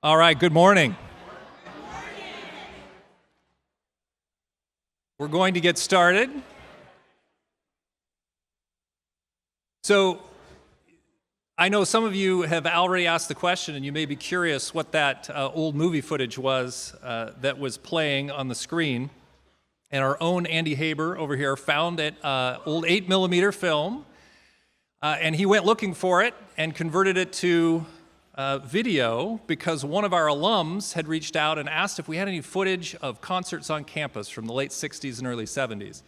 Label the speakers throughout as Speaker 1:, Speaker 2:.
Speaker 1: All right, good morning. We're going to get started. So, I know some of you have already asked the question, and you may be curious what that old movie footage was that was playing on the screen. And our own Andy Haber over here found it, old 8mm film, and he went looking for it and converted it to video because one of our alums had reached out and asked if we had any footage of concerts on campus from the late 60s and early 70s.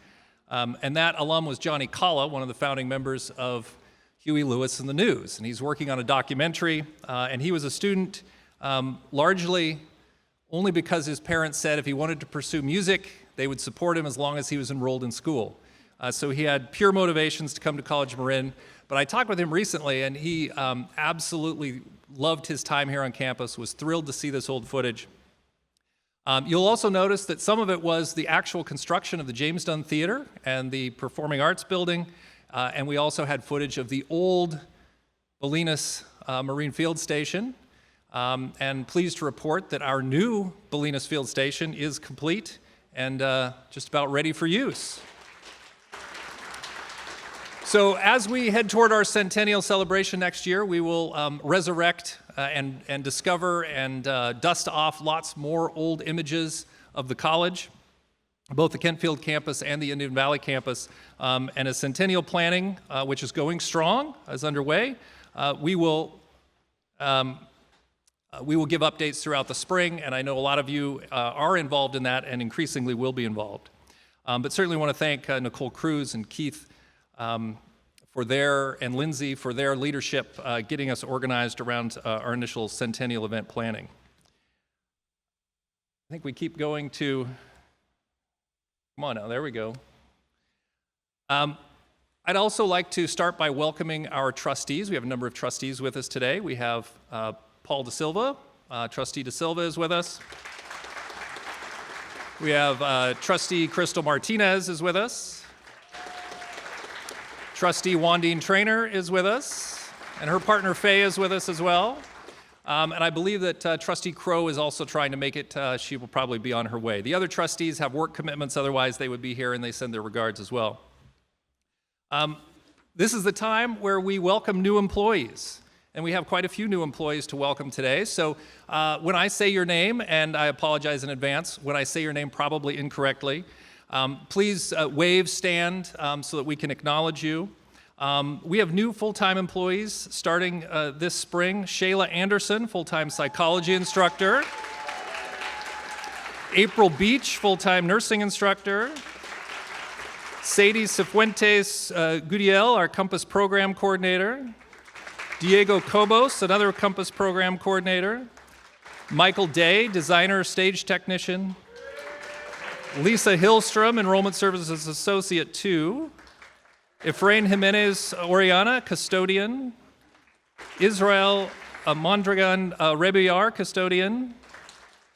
Speaker 1: And that alum was Johnny Kalla, one of the founding members of Huey Lewis and the News. And he's working on a documentary, and he was a student largely only because his parents said if he wanted to pursue music, they would support him as long as he was enrolled in school. So he had pure motivations to come to College Marin. But I talked with him recently, and he absolutely loved his time here on campus, was thrilled to see this old footage. You'll also notice that some of it was the actual construction of the James Dunn Theater and the Performing Arts Building, and we also had footage of the old Bolinas Marine Field Station. And pleased to report that our new Bolinas Field Station is complete and just about ready for use. So as we head toward our centennial celebration next year, we will resurrect and discover and dust off lots more old images of the college, both the Kentfield campus and the Indian Valley campus. And as centennial planning, which is going strong, is underway, we will give updates throughout the spring, and I know a lot of you are involved in that and increasingly will be involved. But certainly want to thank Nicole Cruz and Keith and Lindsay for their leadership getting us organized around our initial centennial event planning. I think we keep going to, come on now, there we go. I'd also like to start by welcoming our trustees. We have a number of trustees with us today. We have Paul De Silva, Trustee De Silva is with us. We have Trustee Crystal Martinez is with us. Trustee Wandine Trainer is with us, and her partner Faye is with us as well. And I believe that Trustee Crow is also trying to make it. She will probably be on her way. The other trustees have work commitments, otherwise they would be here, and they send their regards as well. This is the time where we welcome new employees, and we have quite a few new employees to welcome today. So when I say your name, and I apologize in advance, when I say your name probably incorrectly, please wave, stand so that we can acknowledge you. We have new full-time employees starting this spring. Shayla Anderson, full-time psychology instructor. April Beach, full-time nursing instructor. Sadie Cifuentes Gudiel, our Compass program coordinator. Diego Cobos, another Compass program coordinator. Michael Day, designer, stage technician. Lisa Hillstrom, Enrollment Services Associate 2. Efrain Jimenez Oriana, custodian. Israel Mondragon Rebillar, custodian.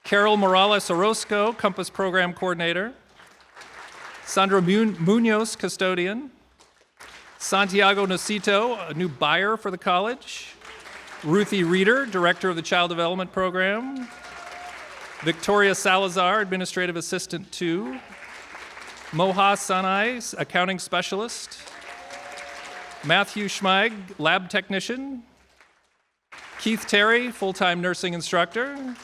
Speaker 1: Carol Morales Orozco, Compass Program Coordinator. Sandra Munoz, custodian. Santiago Nocito, a new buyer for the college. Ruthie Reeder, Director of the Child Development Program. Victoria Salazar, Administrative Assistant 2. Moha Sanai, Accounting Specialist. Matthew Schmeig, Lab Technician. Keith Terry, Full-Time Nursing Instructor.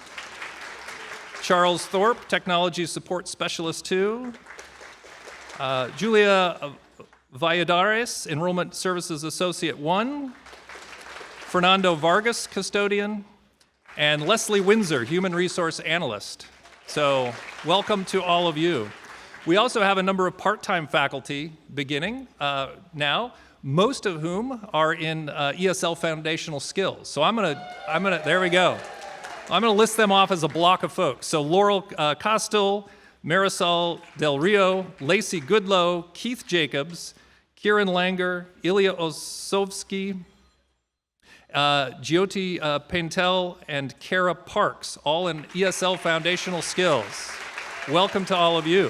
Speaker 1: Charles Thorpe, Technology Support Specialist 2. Julia Valladares, Enrollment Services Associate 1. Fernando Vargas, Custodian. And Leslie Windsor, Human Resource Analyst. So welcome to all of you. We also have a number of part-time faculty beginning now, most of whom are in ESL foundational skills. So there we go. I'm gonna list them off as a block of folks. So Laurel Costel, Marisol Del Rio, Lacey Goodlow, Keith Jacobs, Kieran Langer, Ilya Osovsky, Jyoti Paintel, and Kara Parks, all in ESL foundational skills. Welcome to all of you.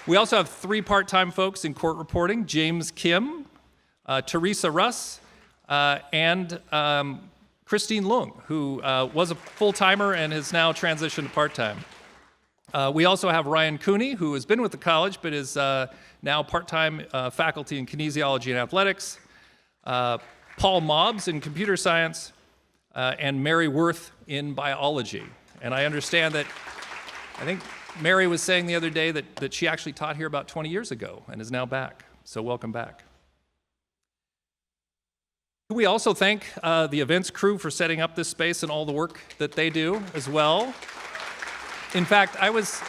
Speaker 1: We also have 3 part-time folks in court reporting, James Kim, Teresa Russ, and Christine Lung, who was a full-timer and has now transitioned to part-time. We also have Ryan Cooney, who has been with the college but is now part-time faculty in kinesiology and athletics, Paul Mobbs in computer science, and Mary Worth in biology. And I understand that, I think Mary was saying the other day that she actually taught here about 20 years ago and is now back. So welcome back. We also thank the events crew for setting up this space and all the work that they do as well. In fact, I was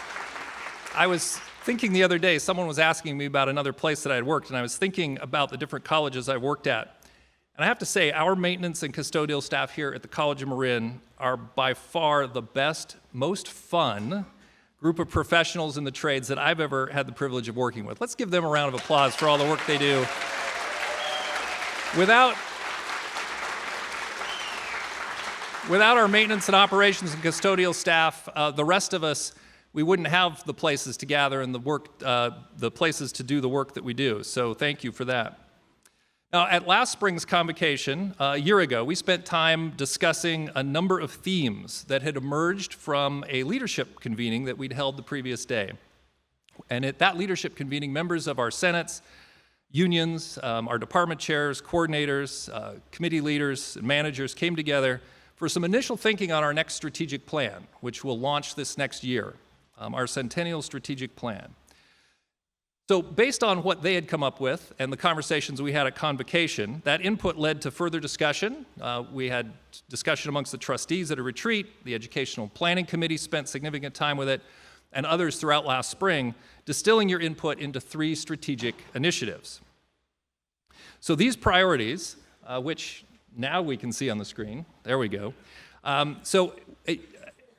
Speaker 1: thinking the other day, someone was asking me about another place that I had worked, and I was thinking about the different colleges I've worked at. And I have to say, our maintenance and custodial staff here at the College of Marin are by far the best, most fun group of professionals in the trades that I've ever had the privilege of working with. Let's give them a round of applause for all the work they do. Without our maintenance and operations and custodial staff, the rest of us, we wouldn't have the places to gather and the places to do the work that we do. So thank you for that. Now, at last spring's Convocation, a year ago, we spent time discussing a number of themes that had emerged from a leadership convening that we'd held the previous day. And at that leadership convening, members of our senates, unions, our department chairs, coordinators, committee leaders, and managers came together for some initial thinking on our next strategic plan, which will launch this next year, our Centennial Strategic Plan. So based on what they had come up with and the conversations we had at Convocation, that input led to further discussion. We had discussion amongst the trustees at a retreat. The Educational Planning Committee spent significant time with it, and others throughout last spring, distilling your input into 3 strategic initiatives. So these priorities, which now we can see on the screen. There we go. At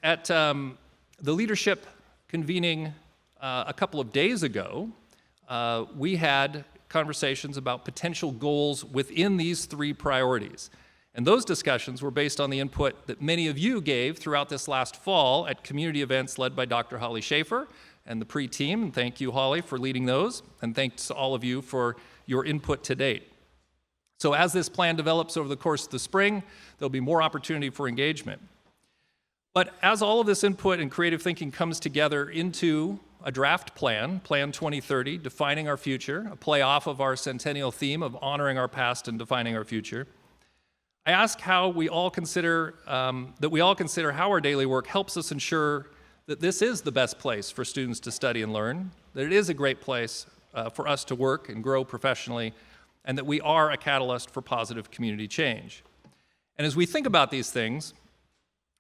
Speaker 1: the leadership convening a couple of days ago, we had conversations about potential goals within these 3 priorities. And those discussions were based on the input that many of you gave throughout this last fall at community events led by Dr. Holly Schaefer and the pre-team. And thank you, Holly, for leading those. And thanks to all of you for your input to date. So as this plan develops over the course of the spring, there'll be more opportunity for engagement. But as all of this input and creative thinking comes together into a draft plan, Plan 2030, defining our future, a play off of our centennial theme of honoring our past and defining our future, I ask how we all consider how our daily work helps us ensure that this is the best place for students to study and learn, that it is a great place for us to work and grow professionally, and that we are a catalyst for positive community change. And as we think about these things,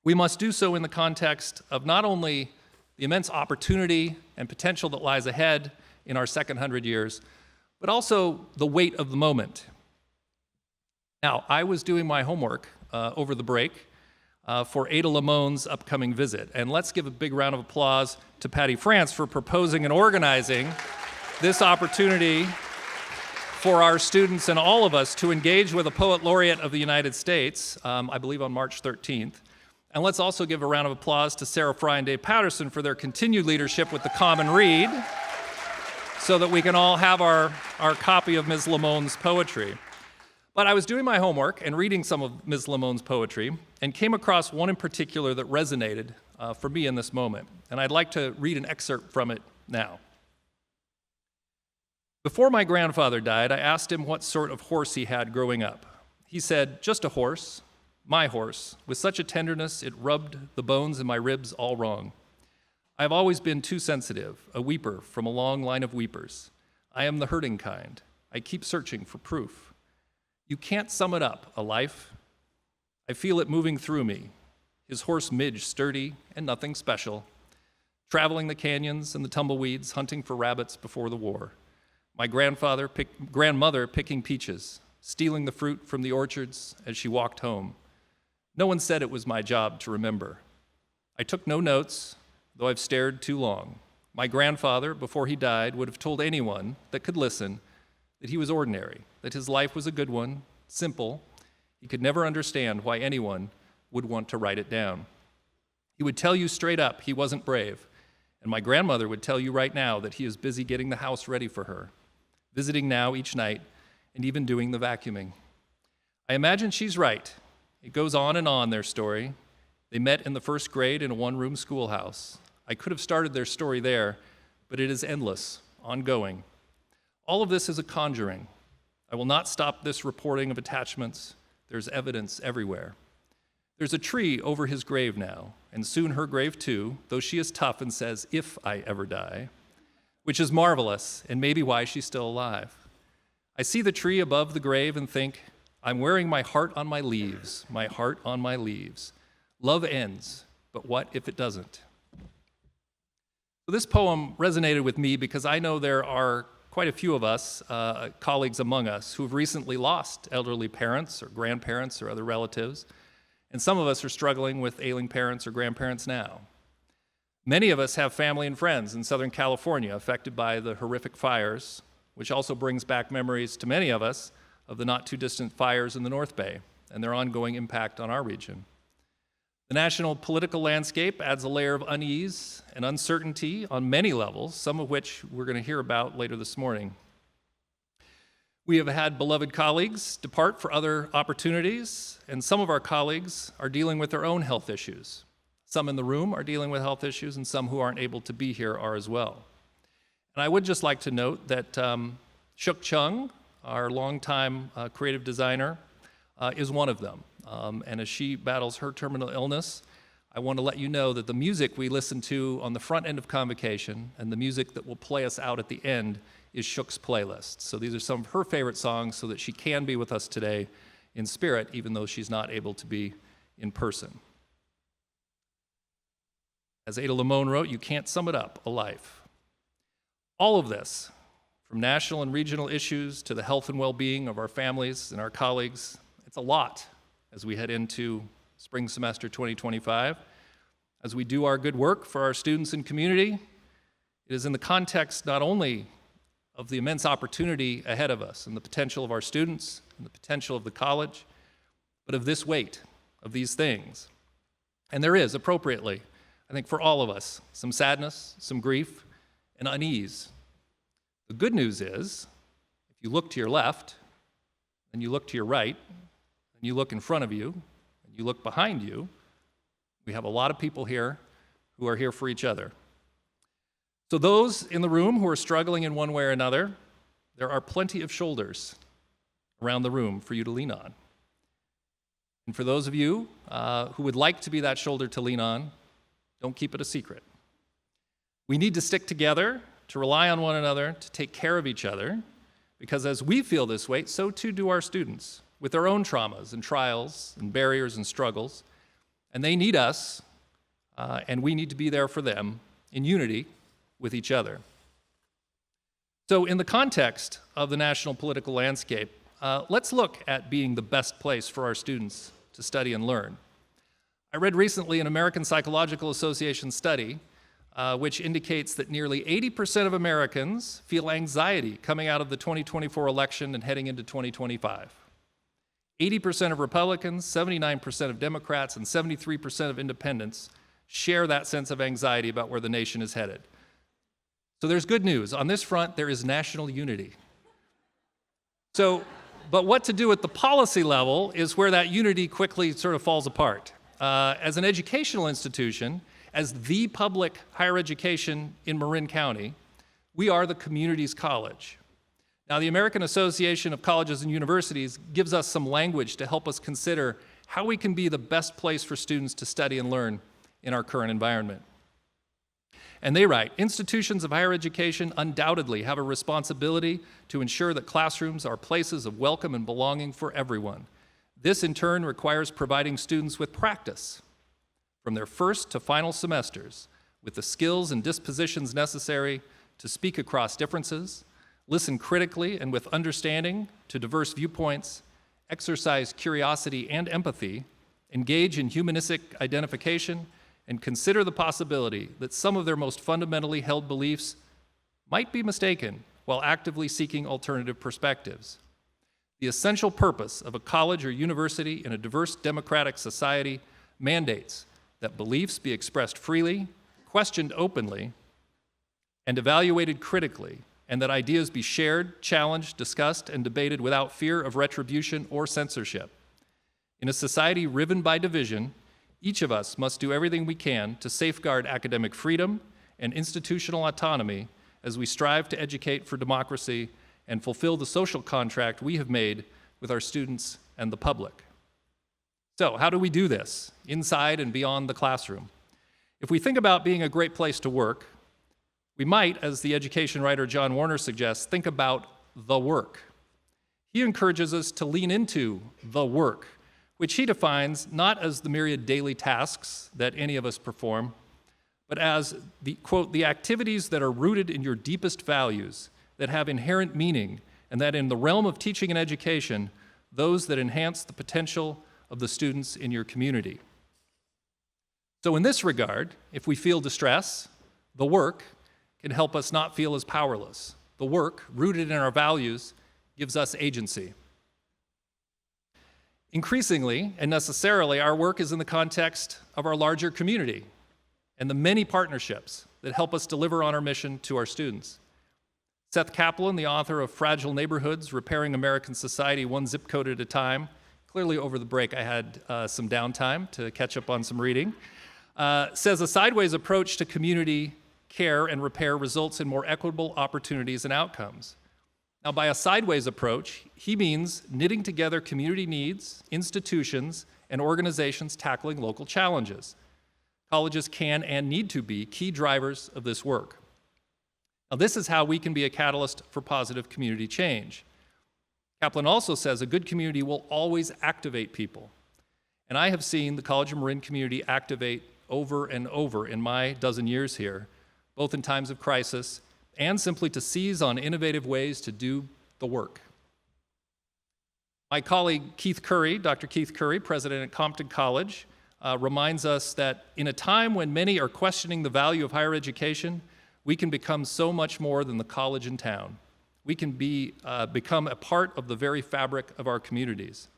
Speaker 1: we must do so in the context of not only the immense opportunity and potential that lies ahead in our second 100 years, but also the weight of the moment. Now, I was doing my homework over the break for Ada Lamone's upcoming visit, and let's give a big round of applause to Patty France for proposing and organizing this opportunity for our students and all of us to engage with a poet laureate of the United States, I believe on March 13th. And let's also give a round of applause to Sarah Fry and Dave Patterson for their continued leadership with the Common Read, so that we can all have our copy of Ms. Lamone's poetry. But I was doing my homework and reading some of Ms. Lamone's poetry and came across one in particular that resonated for me in this moment. And I'd like to read an excerpt from it now. Before my grandfather died, I asked him what sort of horse he had growing up. He said, "Just a horse, my horse, with such a tenderness it rubbed the bones in my ribs all wrong. I have always been too sensitive, a weeper from a long line of weepers. I am the hurting kind. I keep searching for proof. You can't sum it up, a life. I feel it moving through me. His horse Midge sturdy and nothing special, traveling the canyons and the tumbleweeds, hunting for rabbits before the war. My grandmother picking peaches, stealing the fruit from the orchards as she walked home. No one said it was my job to remember. I took no notes, though I've stared too long. My grandfather, before he died, would have told anyone that could listen that he was ordinary, that his life was a good one, simple. He could never understand why anyone would want to write it down. He would tell you straight up he wasn't brave, and my grandmother would tell you right now that he is busy getting the house ready for her, visiting now each night, and even doing the vacuuming. I imagine she's right It goes on, their story. They met in the first grade in a one-room schoolhouse. I could have started their story there, but it is endless, ongoing. All of this is a conjuring. I will not stop this reporting of attachments. There's evidence everywhere. There's a tree over his grave now, and soon her grave too, though she is tough and says, "If I ever die," which is marvelous and maybe why she's still alive. I see the tree above the grave and think, I'm wearing my heart on my leaves, my heart on my leaves. Love ends, but what if it doesn't? So this poem resonated with me because I know there are quite a few of us, colleagues among us, who have recently lost elderly parents or grandparents or other relatives, and some of us are struggling with ailing parents or grandparents now. Many of us have family and friends in Southern California affected by the horrific fires, which also brings back memories to many of us of the not-too-distant fires in the North Bay and their ongoing impact on our region. The national political landscape adds a layer of unease and uncertainty on many levels, some of which we're going to hear about later this morning. We have had beloved colleagues depart for other opportunities, and some of our colleagues are dealing with their own health issues. Some in the room are dealing with health issues, and some who aren't able to be here are as well. And I would just like to note that Shuk Chung, our longtime creative designer, is one of them. And as she battles her terminal illness, I want to let you know that the music we listen to on the front end of Convocation and the music that will play us out at the end is Shuk's playlist. So these are some of her favorite songs so that she can be with us today in spirit, even though she's not able to be in person. As Ada Limon wrote, you can't sum it up, a life. All of this, from national and regional issues to the health and well-being of our families and our colleagues, it's a lot as we head into spring semester 2025. As we do our good work for our students and community, it is in the context not only of the immense opportunity ahead of us and the potential of our students and the potential of the college, but of this weight, of these things. And there is, appropriately, I think for all of us, some sadness, some grief, and unease. The good news is, if you look to your left, and you look to your right, and you look in front of you, and you look behind you, we have a lot of people here who are here for each other. So those in the room who are struggling in one way or another, there are plenty of shoulders around the room for you to lean on. And for those of you who would like to be that shoulder to lean on, don't keep it a secret. We need to stick together, to rely on one another, to take care of each other, because as we feel this weight, so too do our students, with their own traumas and trials and barriers and struggles. And they need us, and we need to be there for them in unity with each other. So in the context of the national political landscape, let's look at being the best place for our students to study and learn. I read recently an American Psychological Association study which indicates that nearly 80% of Americans feel anxiety coming out of the 2024 election and heading into 2025. 80% of Republicans, 79% of Democrats, and 73% of independents share that sense of anxiety about where the nation is headed. So there's good news. On this front, there is national unity. But what to do at the policy level is where that unity quickly sort of falls apart. As an educational institution, as the public higher education in Marin County, we are the community's college. Now, the American Association of Colleges and Universities gives us some language to help us consider how we can be the best place for students to study and learn in our current environment. And they write, institutions of higher education undoubtedly have a responsibility to ensure that classrooms are places of welcome and belonging for everyone. This, in turn, requires providing students with practice from their first to final semesters with the skills and dispositions necessary to speak across differences, listen critically and with understanding to diverse viewpoints, exercise curiosity and empathy, engage in humanistic identification, and consider the possibility that some of their most fundamentally held beliefs might be mistaken while actively seeking alternative perspectives. The essential purpose of a college or university in a diverse democratic society mandates that beliefs be expressed freely, questioned openly, and evaluated critically, and that ideas be shared, challenged, discussed, and debated without fear of retribution or censorship. In a society riven by division, each of us must do everything we can to safeguard academic freedom and institutional autonomy as we strive to educate for democracy and fulfill the social contract we have made with our students and the public. So, how do we do this, inside and beyond the classroom? If we think about being a great place to work, we might, as the education writer John Warner suggests, think about the work. He encourages us to lean into the work, which he defines not as the myriad daily tasks that any of us perform, but as the, quote, the activities that are rooted in your deepest values, that have inherent meaning, and that in the realm of teaching and education, those that enhance the potential of the students in your community. So in this regard, if we feel distress, the work can help us not feel as powerless. The work, rooted in our values, gives us agency. Increasingly and necessarily, our work is in the context of our larger community and the many partnerships that help us deliver on our mission to our students. Seth Kaplan, the author of Fragile Neighborhoods, Repairing American Society One Zip Code at a Time, clearly over the break I had some downtime to catch up on some reading, says a sideways approach to community care and repair results in more equitable opportunities and outcomes. Now, by a sideways approach, he means knitting together community needs, institutions, and organizations tackling local challenges. Colleges can and need to be key drivers of this work. Now, this is how we can be a catalyst for positive community change. Kaplan also says a good community will always activate people. And I have seen the College of Marin community activate over and over in my dozen years here, both in times of crisis and simply to seize on innovative ways to do the work. My colleague Keith Curry, Dr. Keith Curry, president at Compton College, reminds us that in a time when many are questioning the value of higher education, we can become so much more than the college in town. We can become a part of the very fabric of our communities.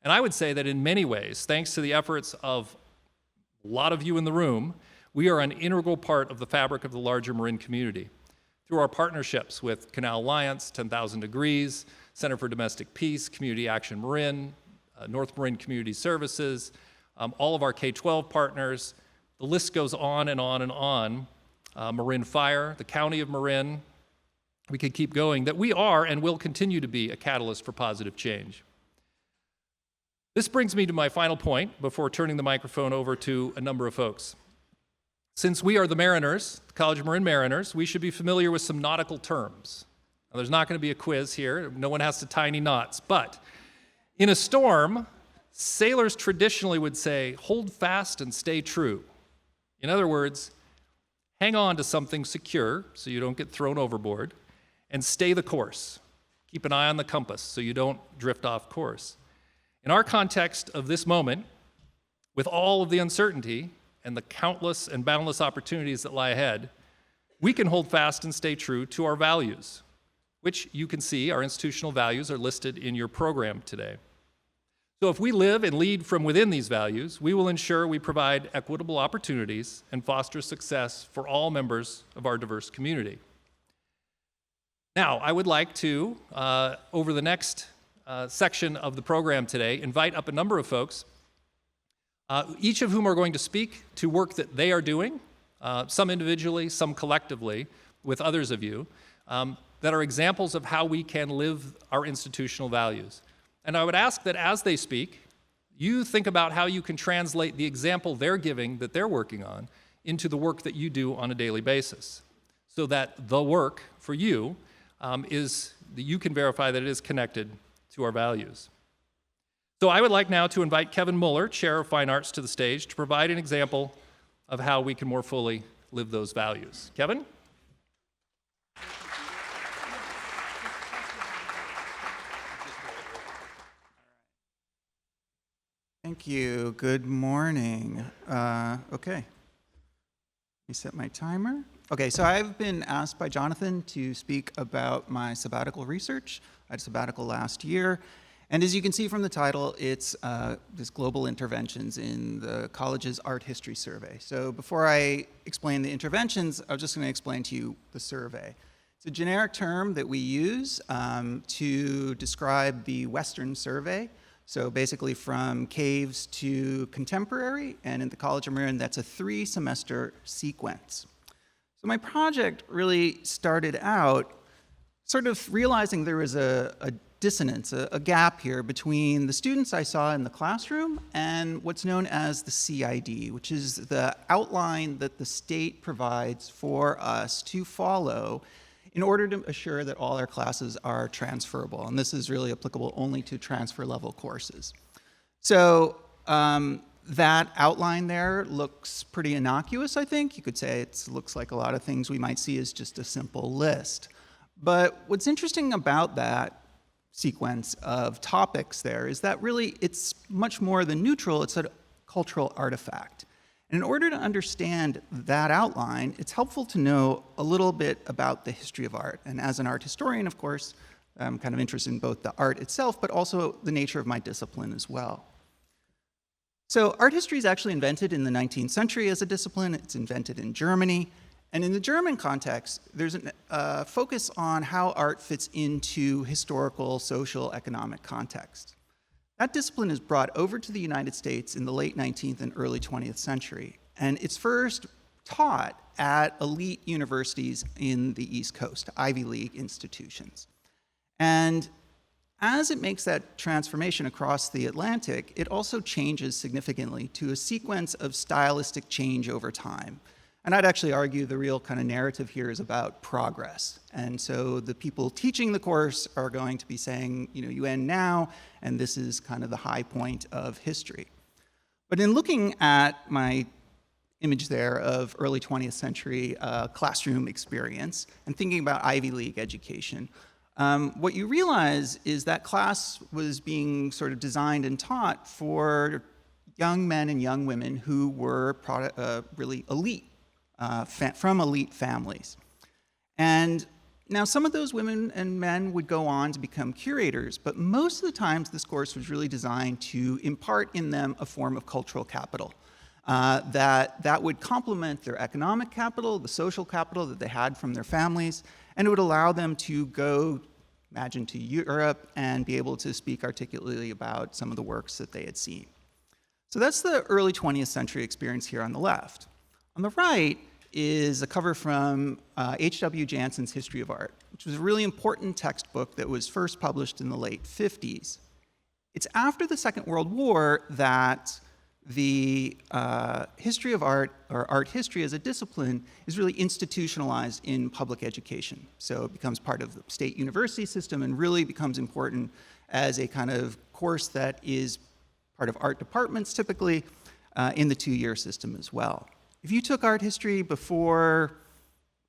Speaker 1: And I would say that in many ways, thanks to the efforts of a lot of you in the room, we are an integral part of the fabric of the larger Marin community. Through our partnerships with Canal Alliance, 10,000 Degrees, Center for Domestic Peace, Community Action Marin, North Marin Community Services, all of our K-12 partners, the list goes on and on and on. Marin Fire, the County of Marin, we could keep going, that we are and will continue to be a catalyst for positive change. This brings me to my final point before turning the microphone over to a number of folks. Since we are the Mariners, the College of Marin Mariners, we should be familiar with some nautical terms. Now, there's not going to be a quiz here. No one has to tie any knots. But in a storm, sailors traditionally would say, hold fast and stay true. In other words, hang on to something secure so you don't get thrown overboard, and stay the course. Keep an eye on the compass so you don't drift off course. In our context of this moment, with all of the uncertainty and the countless and boundless opportunities that lie ahead, we can hold fast and stay true to our values, which you can see, our institutional values are listed in your program today. So if we live and lead from within these values, we will ensure we provide equitable opportunities and foster success for all members of our diverse community. Now, I would like to, over the next section of the program today, invite up a number of folks, each of whom are going to speak to work that they are doing, some individually, some collectively, with others of you, that are examples of how we can live our institutional values. And I would ask that as they speak, you think about how you can translate the example they're giving, that they're working on, into the work that you do on a daily basis, so that the work for you is that you can verify that it is connected to our values. So I would like now to invite Kevin Muller, Chair of Fine Arts, to the stage to provide an example of how we can more fully live those values. Kevin?
Speaker 2: Thank you. Good morning. Okay. Let me set my timer. Okay, so I've been asked by Jonathan to speak about my sabbatical research. I had a sabbatical last year. And as you can see from the title, it's this global interventions in the college's art history survey. So before I explain the interventions, I'm just going to explain to you the survey. It's a generic term that we use to describe the Western survey. So basically from caves to contemporary, and in the College of Marin, that's a 3-semester sequence. So my project really started out sort of realizing there was a dissonance, a gap here between the students I saw in the classroom and what's known as the CID, which is the outline that the state provides for us to follow in order to assure that all our classes are transferable. And this is really applicable only to transfer level courses. So that outline there looks pretty innocuous, I think. You could say it looks like a lot of things we might see as just a simple list. But what's interesting about that sequence of topics there is that really it's much more than neutral, it's a cultural artifact. And in order to understand that outline, it's helpful to know a little bit about the history of art. And as an art historian, of course, I'm kind of interested in both the art itself, but also the nature of my discipline as well. So art history is actually invented in the 19th century as a discipline. It's invented in Germany. And in the German context, there's a focus on how art fits into historical, social, economic context. That discipline is brought over to the United States in the late 19th and early 20th century. And it's first taught at elite universities in the East Coast, Ivy League institutions. And as it makes that transformation across the Atlantic, it also changes significantly to a sequence of stylistic change over time. And I'd actually argue the real kind of narrative here is about progress. And so the people teaching the course are going to be saying, you end now, and this is kind of the high point of history. But in looking at my image there of early 20th century classroom experience and thinking about Ivy League education, what you realize is that class was being sort of designed and taught for young men and young women who were really elite. From elite families. And now some of those women and men would go on to become curators, but most of the times this course was really designed to impart in them a form of cultural capital that would complement their economic capital, the social capital that they had from their families, and it would allow them to go, imagine, to Europe and be able to speak articulately about some of the works that they had seen. So that's the early 20th century experience here on the left. On the right is a cover from H.W. Jansen's History of Art, which was a really important textbook that was first published in the late 50s. It's after the Second World War that the history of art, or art history as a discipline, is really institutionalized in public education. So it becomes part of the state university system and really becomes important as a kind of course that is part of art departments typically in the 2-year system as well. If you took art history before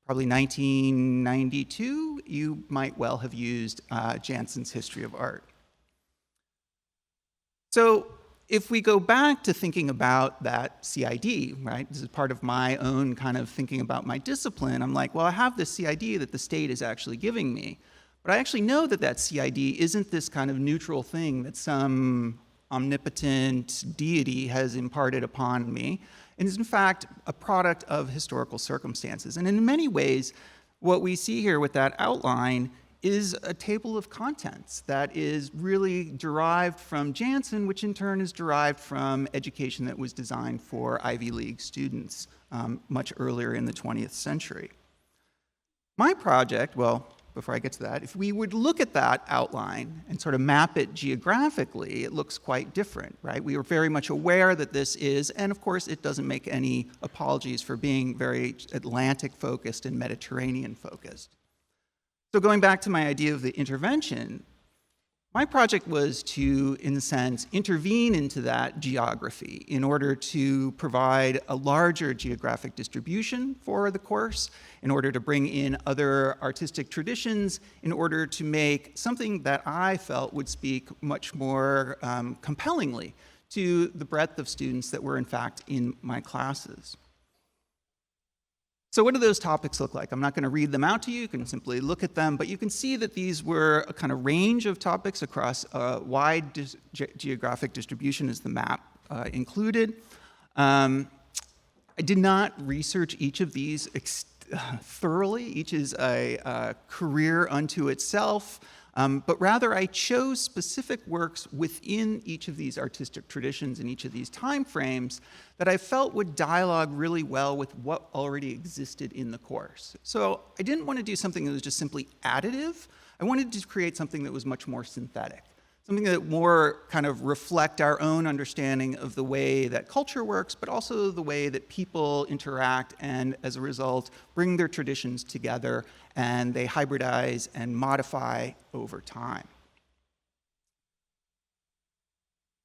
Speaker 2: probably 1992, you might well have used Jansen's History of Art. So if we go back to thinking about that CID, right, this is part of my own kind of thinking about my discipline, I'm like, well, I have this CID that the state is actually giving me, but I actually know that that CID isn't this kind of neutral thing that some omnipotent deity has imparted upon me. It is in fact a product of historical circumstances. And in many ways, what we see here with that outline is a table of contents that is really derived from Jansen, which in turn is derived from education that was designed for Ivy League students much earlier in the 20th century. My project, well, before I get to that, if we would look at that outline and sort of map it geographically, it looks quite different, right? We are very much aware that this is, and of course it doesn't make any apologies for being very Atlantic-focused and Mediterranean-focused. So going back to my idea of the intervention, my project was to, in a sense, intervene into that geography in order to provide a larger geographic distribution for the course, in order to bring in other artistic traditions, in order to make something that I felt would speak much more compellingly to the breadth of students that were in fact in my classes. So what do those topics look like? I'm not going to read them out to you. You can simply look at them. But you can see that these were a kind of range of topics across a wide geographic distribution, as the map included. I did not research each of these thoroughly. Each is a career unto itself. but rather I chose specific works within each of these artistic traditions and each of these time frames that I felt would dialogue really well with what already existed in the course. So I didn't want to do something that was just simply additive. I wanted to create something that was much more synthetic, something that more kind of reflect our own understanding of the way that culture works, but also the way that people interact and, as a result, bring their traditions together and they hybridize and modify over time.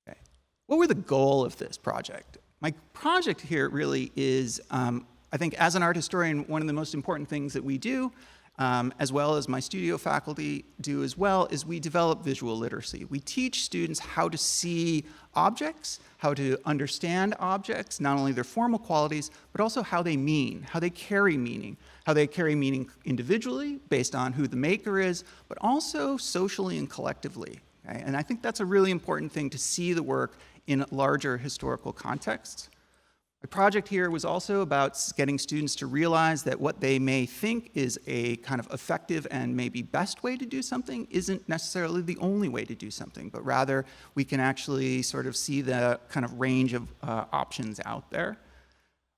Speaker 2: Okay. What were the goal of this project? My project here really is, I think as an art historian, one of the most important things that we do, as well as my studio faculty do as well, is we develop visual literacy. We teach students how to see objects, how to understand objects, not only their formal qualities, but also how they mean, how they carry meaning individually based on who the maker is, but also socially and collectively. Okay? And I think that's a really important thing, to see the work in larger historical contexts. The project here was also about getting students to realize that what they may think is a kind of effective and maybe best way to do something isn't necessarily the only way to do something, but rather we can actually sort of see the kind of range of options out there.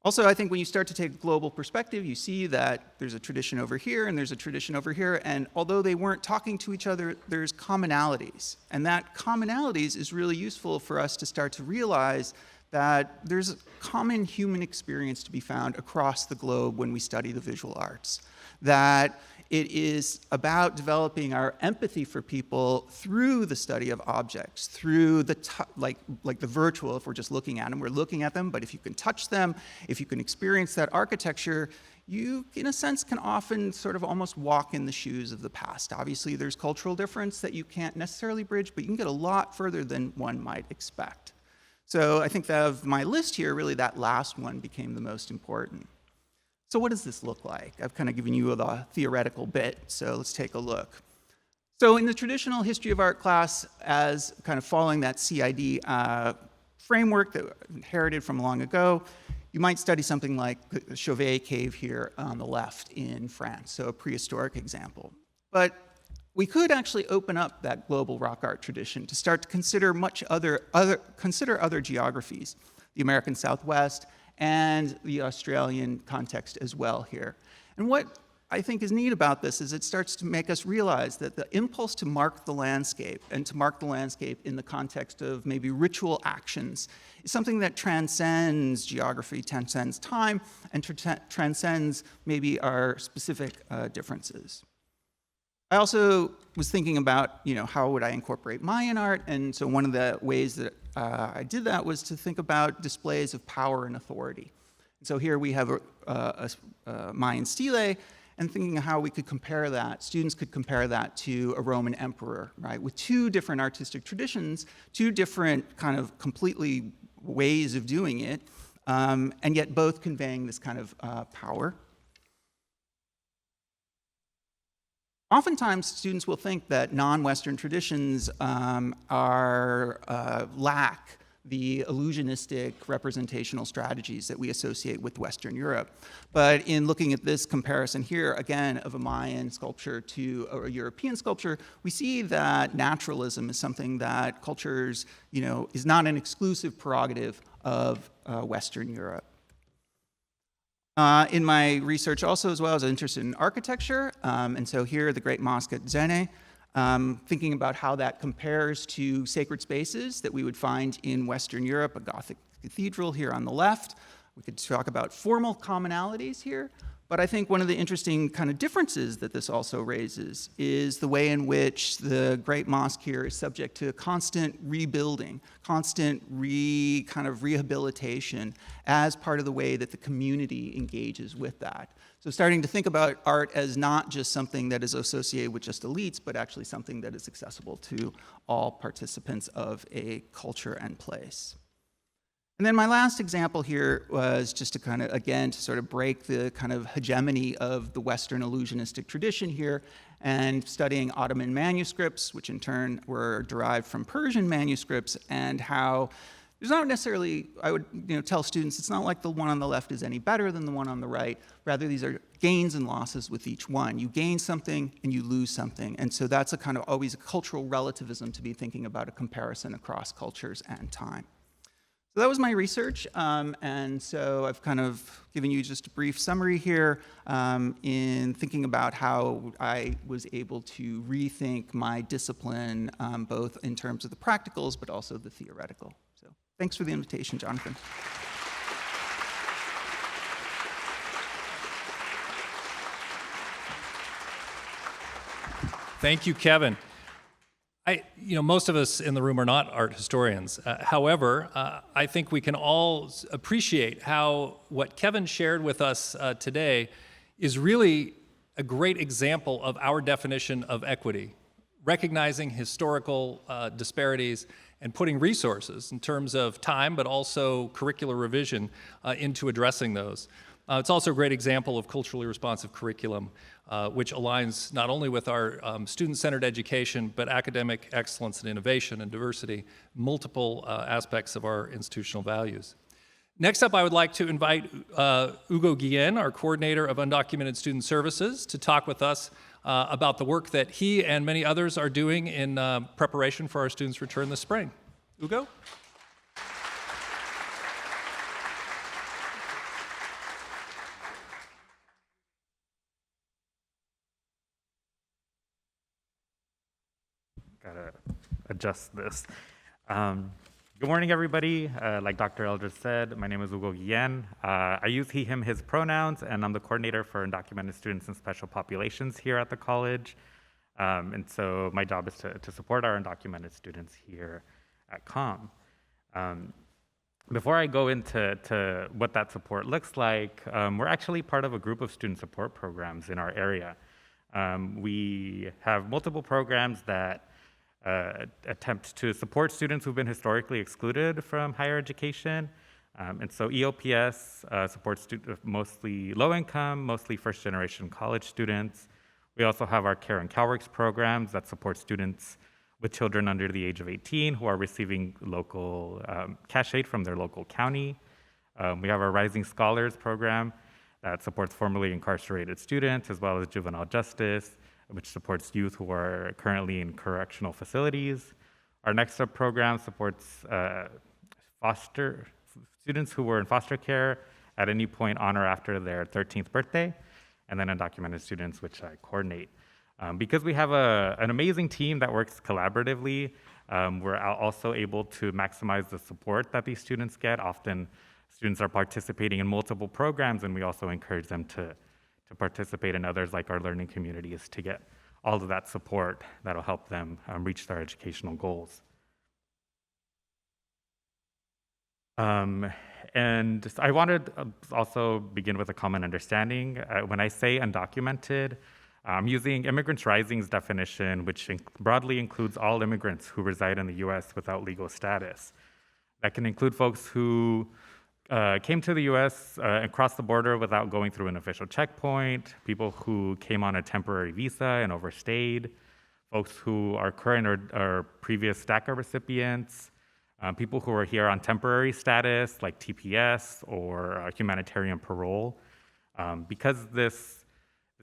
Speaker 2: Also, I think when you start to take a global perspective, you see that there's a tradition over here and there's a tradition over here, and although they weren't talking to each other, there's commonalities. And that commonalities is really useful for us to start to realize that there's a common human experience to be found across the globe when we study the visual arts. That it is about developing our empathy for people through the study of objects, through the, like the virtual, if we're just looking at them, we're looking at them, but if you can touch them, if you can experience that architecture, you, in a sense, can often sort of almost walk in the shoes of the past. Obviously, there's cultural difference that you can't necessarily bridge, but you can get a lot further than one might expect. So I think that of my list here, really that last one became the most important. So what does this look like? I've kind of given you the theoretical bit, so let's take a look. So in the traditional history of art class, as kind of following that CID framework that inherited from long ago, you might study something like the Chauvet cave here on the left in France, so a prehistoric example. But we could actually open up that global rock art tradition to start to consider other geographies, the American Southwest and the Australian context as well here. And what I think is neat about this is it starts to make us realize that the impulse to mark the landscape, and to mark the landscape in the context of maybe ritual actions, is something that transcends geography, transcends time, and transcends maybe our specific differences. I also was thinking about, how would I incorporate Mayan art? And so one of the ways that I did that was to think about displays of power and authority. And so here we have a Mayan stele, and thinking of how we could compare that, students could compare that to a Roman emperor, right? With two different artistic traditions, two different kind of completely ways of doing it, and yet both conveying this kind of power. Oftentimes, students will think that non-Western traditions lack the illusionistic representational strategies that we associate with Western Europe. But in looking at this comparison here, again, of a Mayan sculpture to a European sculpture, we see that naturalism is something that cultures, is not an exclusive prerogative of Western Europe. In my research also as well, I was interested in architecture, and so here the Great Mosque at Zene, thinking about how that compares to sacred spaces that we would find in Western Europe, a Gothic cathedral here on the left. We could talk about formal commonalities here, but I think one of the interesting kind of differences that this also raises is the way in which the Great Mosque here is subject to constant rebuilding, constant kind of rehabilitation as part of the way that the community engages with that. So starting to think about art as not just something that is associated with just elites, but actually something that is accessible to all participants of a culture and place. And then my last example here was just to kind of, again, to sort of break the kind of hegemony of the Western illusionistic tradition here, and studying Ottoman manuscripts, which in turn were derived from Persian manuscripts, and how there's not necessarily, I would tell students, it's not like the one on the left is any better than the one on the right. Rather, these are gains and losses with each one. You gain something and you lose something. And so that's a kind of always a cultural relativism to be thinking about a comparison across cultures and time. So that was my research, and so I've kind of given you just a brief summary here in thinking about how I was able to rethink my discipline, both in terms of the practicals, but also the theoretical. So thanks for the invitation, Jonathan.
Speaker 1: Thank you, Kevin. Most of us in the room are not art historians. However, I think we can all appreciate how what Kevin shared with us today is really a great example of our definition of equity, recognizing historical disparities and putting resources in terms of time, but also curricular revision into addressing those. It's also a great example of culturally responsive curriculum, which aligns not only with our student-centered education, but academic excellence and innovation and diversity, multiple aspects of our institutional values. Next up, I would like to invite Hugo Guillen, our coordinator of undocumented student services, to talk with us about the work that he and many others are doing in preparation for our students' return this spring. Hugo?
Speaker 3: Gotta adjust this. Good morning, everybody. Like Dr. Eldridge said, my name is Hugo Guillen. I use he, him, his pronouns, and I'm the coordinator for undocumented students and special populations here at the college. And so my job is to support our undocumented students here at COM. Before I go into what that support looks like, we're actually part of a group of student support programs in our area. We have multiple programs that attempt to support students who've been historically excluded from higher education. And so EOPS supports mostly low-income, mostly first-generation college students. We also have our Care and CalWorks programs that support students with children under the age of 18 who are receiving local cash aid from their local county. We have our Rising Scholars program that supports formerly incarcerated students, as well as juvenile justice, which supports youth who are currently in correctional facilities. Our Next Up program supports students who were in foster care at any point on or after their 13th birthday, and then undocumented students, which I coordinate. Because we have an amazing team that works collaboratively, we're also able to maximize the support that these students get. Often students are participating in multiple programs, and we also encourage them to participate in others like our learning communities to get all of that support that'll help them reach their educational goals. And I wanted to also begin with a common understanding. When I say undocumented, I'm using Immigrants Rising's definition, which broadly includes all immigrants who reside in the US without legal status. That can include folks who came to the US and crossed the border without going through an official checkpoint, people who came on a temporary visa and overstayed, folks who are current or previous DACA recipients, people who are here on temporary status like TPS or humanitarian parole. Because this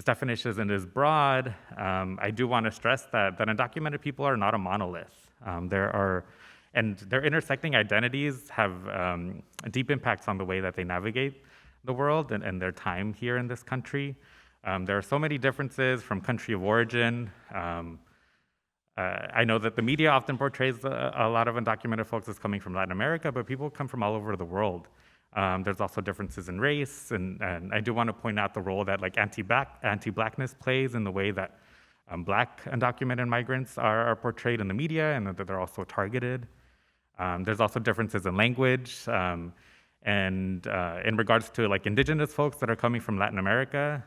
Speaker 3: definition is broad, I do want to stress that undocumented people are not a monolith. And their intersecting identities have deep impacts on the way that they navigate the world and their time here in this country. There are so many differences from country of origin. I know that the media often portrays a lot of undocumented folks as coming from Latin America, but people come from all over the world. There's also differences in race, and I do want to point out the role that anti-blackness plays in the way that Black undocumented migrants are portrayed in the media, and that they're also targeted. There's also differences in language, and in regards to indigenous folks that are coming from Latin America,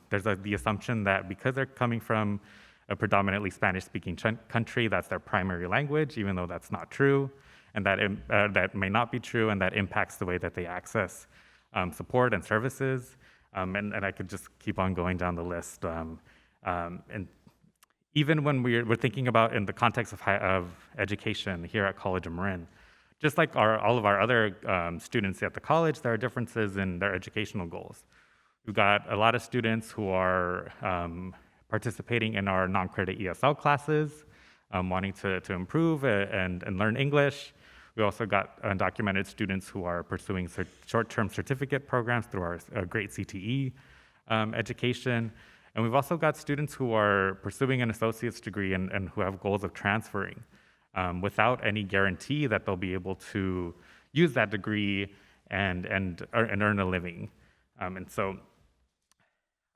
Speaker 3: there's the assumption that because they're coming from a predominantly Spanish-speaking country, that's their primary language, even though that's not true, and that may not be true, and that impacts the way that they access support and services. And I could just keep on going down the list. And even when we're thinking about in the context of education here at College of Marin, just like all of our other students at the college, there are differences in their educational goals. We've got a lot of students who are participating in our non-credit ESL classes, wanting to improve and learn English. We also got undocumented students who are pursuing short-term certificate programs through our great CTE education. And we've also got students who are pursuing an associate's degree and who have goals of transferring without any guarantee that they'll be able to use that degree and earn a living. And so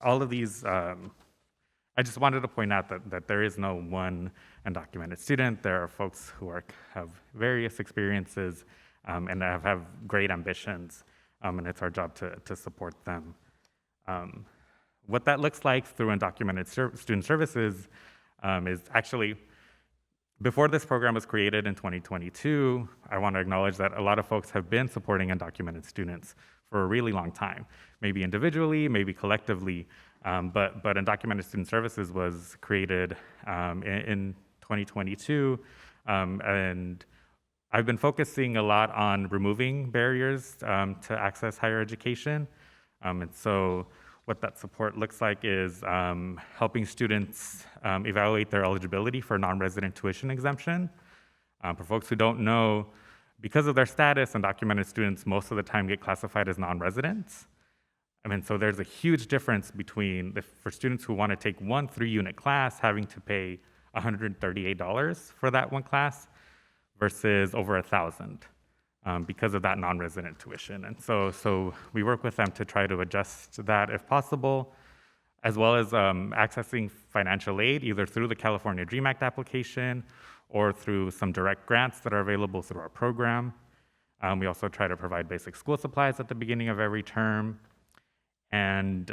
Speaker 3: all of these, I just wanted to point out that there is no one undocumented student. There are folks who have various experiences and have great ambitions, and it's our job to support them. What that looks like through undocumented student services is actually, before this program was created in 2022, I want to acknowledge that a lot of folks have been supporting undocumented students for a really long time, maybe individually, maybe collectively, but undocumented student services was created in 2022, and I've been focusing a lot on removing barriers to access higher education, and so what that support looks like is helping students evaluate their eligibility for non-resident tuition exemption. For folks who don't know, because of their status, undocumented students most of the time get classified as non-residents. So there's a huge difference between, for students who want to take one 3-unit class, having to pay $138 for that one class versus over $1,000 because of that non-resident tuition. And so we work with them to try to adjust that if possible, as well as accessing financial aid, either through the California DREAM Act application or through some direct grants that are available through our program. We also try to provide basic school supplies at the beginning of every term, and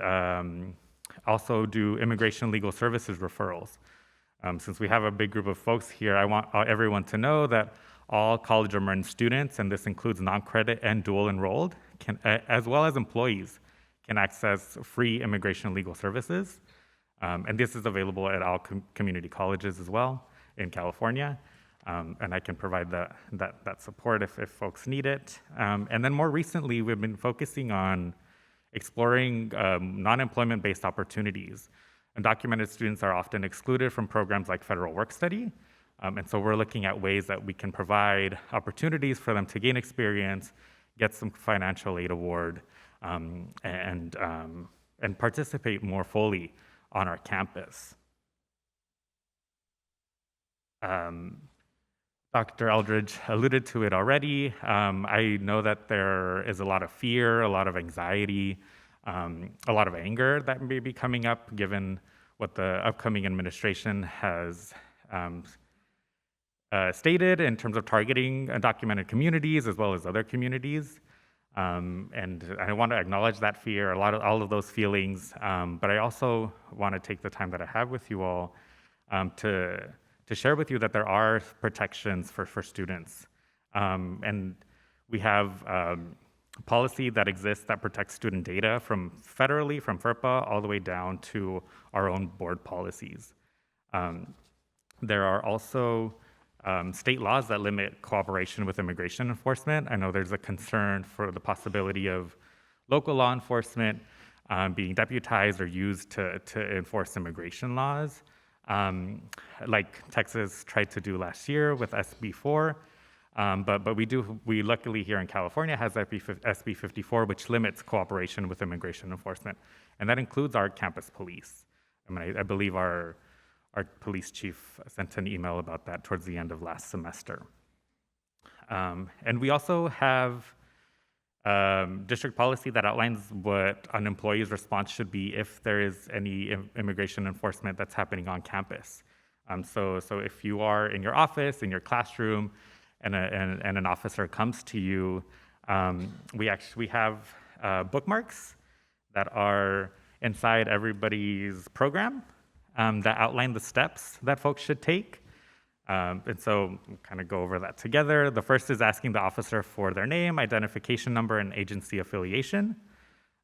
Speaker 3: also do immigration legal services referrals. Since we have a big group of folks here, I want everyone to know that all College of Marin students, and this includes non-credit and dual enrolled, as well as employees, can access free immigration legal services. And this is available at all community colleges as well in California. And I can provide that support if folks need it. And then more recently, we've been focusing on exploring non-employment-based opportunities. Undocumented students are often excluded from programs like federal work study. And so we're looking at ways that we can provide opportunities for them to gain experience, get some financial aid award, and participate more fully on our campus. Dr. Eldridge alluded to it already. I know that there is a lot of fear, a lot of anxiety, a lot of anger that may be coming up given what the upcoming administration has stated in terms of targeting undocumented communities as well as other communities. And I want to acknowledge that fear, all of those feelings, but I also want to take the time that I have with you all to share with you that there are protections for students. And we have policy that exists that protects student data from federally, from FERPA, all the way down to our own board policies. There are also state laws that limit cooperation with immigration enforcement. I know there's a concern for the possibility of local law enforcement being deputized or used to enforce immigration laws, like Texas tried to do last year with SB 4. But we luckily here in California has SB 54, which limits cooperation with immigration enforcement. And that includes our campus police. I believe our police chief sent an email about that towards the end of last semester. And we also have district policy that outlines what an employee's response should be if there is any immigration enforcement that's happening on campus. So if you are in your office, in your classroom, and an officer comes to you, we actually have bookmarks that are inside everybody's program that outline the steps that folks should take. And so we'll kind of go over that together. The first is asking the officer for their name, identification number, and agency affiliation.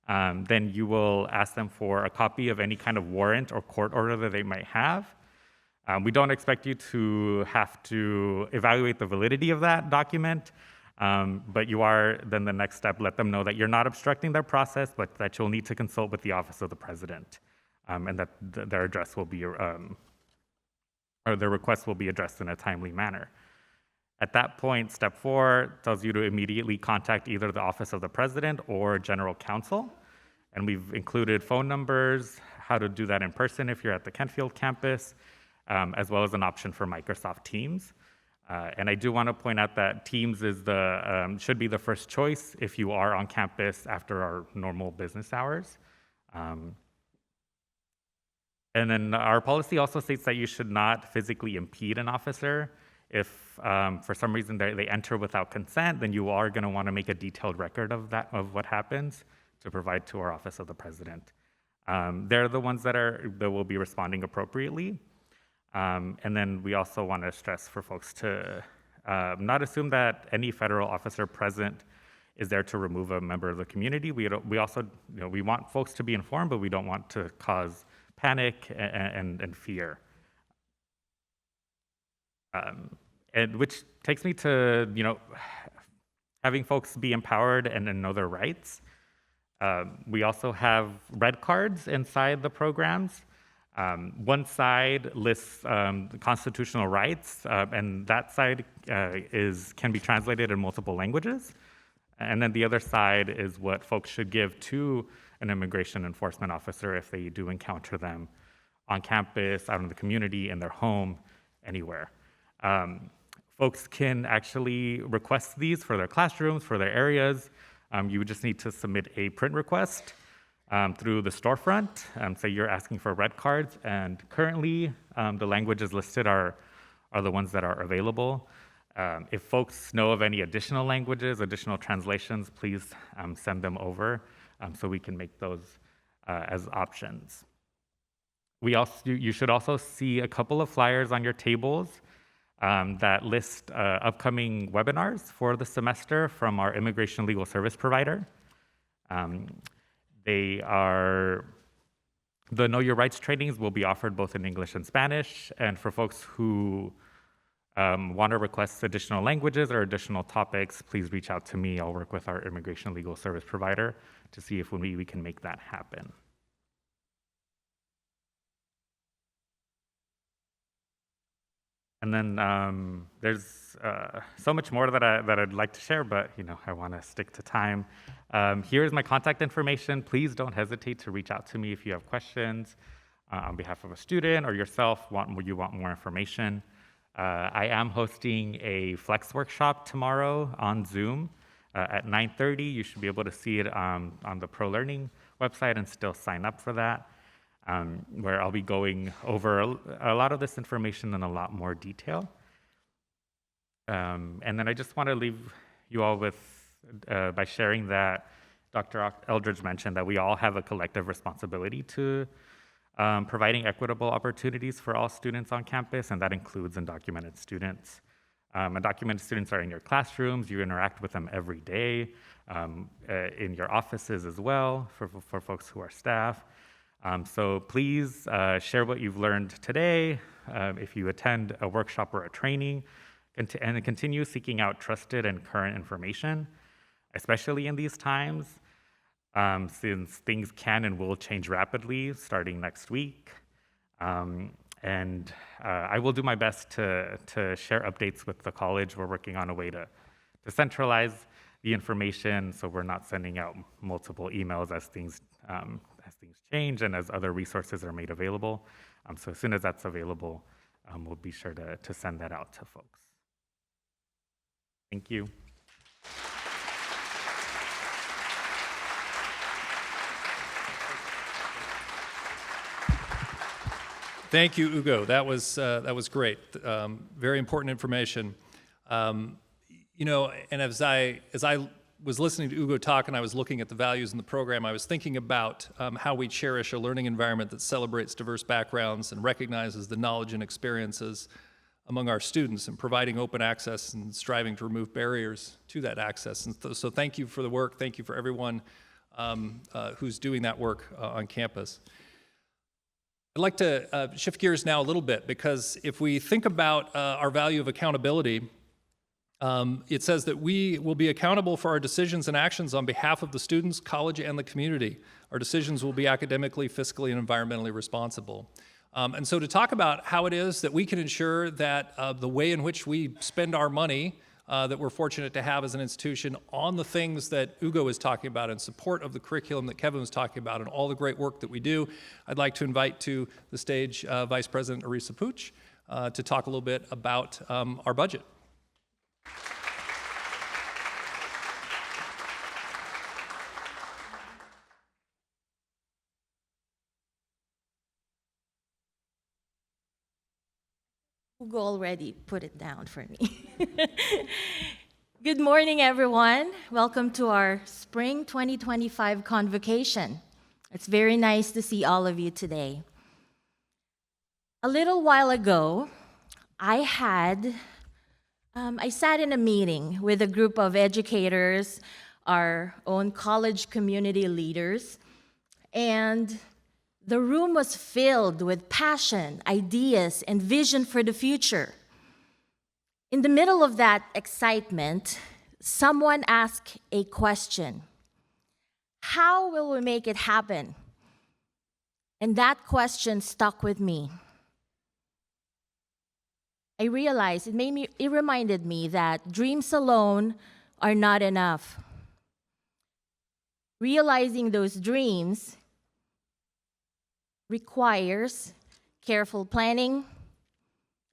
Speaker 3: Then you will ask them for a copy of any kind of warrant or court order that they might have. We don't expect you to have to evaluate the validity of that document, But you are, then the next step, let them know that you're not obstructing their process, but that you'll need to consult with the Office of the President, and that their address will be, or their request will be addressed in a timely manner. At that point, step 4 tells you to immediately contact either the Office of the President or General Counsel. And we've included phone numbers, how to do that in person if you're at the Kentfield campus, as well as an option for Microsoft Teams. And I do want to point out that Teams is should be the first choice if you are on campus after our normal business hours. And then our policy also states that you should not physically impede an officer. If for some reason they enter without consent, then you are going to want to make a detailed record of what happens to provide to our Office of the President. They're the ones that will be responding appropriately. And then we also want to stress for folks to not assume that any federal officer present is there to remove a member of the community. We also, we want folks to be informed, but we don't want to cause panic and fear. And which takes me to, having folks be empowered and know their rights. We also have red cards inside the programs. One side lists constitutional rights, and that side can be translated in multiple languages. And then the other side is what folks should give to an immigration enforcement officer if they do encounter them on campus, out in the community, in their home, anywhere. Folks can actually request these for their classrooms, for their areas. You would just need to submit a print request through the storefront. So you're asking for red cards, and currently the languages listed are the ones that are available. If folks know of any additional languages, additional translations, please send them over so we can make those as options. You should also see a couple of flyers on your tables that list upcoming webinars for the semester from our immigration legal service provider. The Know Your Rights trainings will be offered both in English and Spanish, and for folks who want to request additional languages or additional topics, please reach out to me. I'll work with our immigration legal service provider to see if we can make that happen. And then there's so much more that I'd like to share, but I want to stick to time. Here's my contact information. Please don't hesitate to reach out to me if you have questions on behalf of a student or yourself. You want more information. I am hosting a Flex workshop tomorrow on Zoom at 9:30. You should be able to see it on the Pro Learning website and still sign up for that. Where I'll be going over a lot of this information in a lot more detail. And then I just want to leave you all with, by sharing that Dr. Eldridge mentioned that we all have a collective responsibility to providing equitable opportunities for all students on campus, and that includes undocumented students. Undocumented students are in your classrooms, you interact with them every day, in your offices as well, for folks who are staff. So please share what you've learned today. If you attend a workshop or a training, and continue seeking out trusted and current information, especially in these times, since things can and will change rapidly starting next week. And I will do my best to share updates with the college. We're working on a way to centralize the information so we're not sending out multiple emails as things change and as other resources are made available. So as soon as that's available, we'll be sure to send that out to folks. Thank you.
Speaker 1: Thank you, Ugo. That was great. Very important information. And as I was listening to Ugo talk and I was looking at the values in the program, I was thinking about how we cherish a learning environment that celebrates diverse backgrounds and recognizes the knowledge and experiences among our students, and providing open access and striving to remove barriers to that access. And so thank you for the work. Thank you for everyone who's doing that work on campus. I'd like to shift gears now a little bit, because if we think about our value of accountability, It says that we will be accountable for our decisions and actions on behalf of the students, college, and the community. Our decisions will be academically, fiscally, and environmentally responsible. And so to talk about how it is that we can ensure that the way in which we spend our money that we're fortunate to have as an institution on the things that Ugo is talking about in support of the curriculum that Kevin was talking about and all the great work that we do, I'd like to invite to the stage Vice President Arisa Pooch to talk a little bit about our budget.
Speaker 4: Hugo already put it down for me. Good morning, everyone. Welcome to our Spring 2025 Convocation. It's very nice to see all of you today. A little while ago, I sat in a meeting with a group of educators, our own college community leaders, and the room was filled with passion, ideas, and vision for the future. In the middle of that excitement, someone asked a question. How will we make it happen? And that question stuck with me. I realized it reminded me that dreams alone are not enough. Realizing those dreams requires careful planning,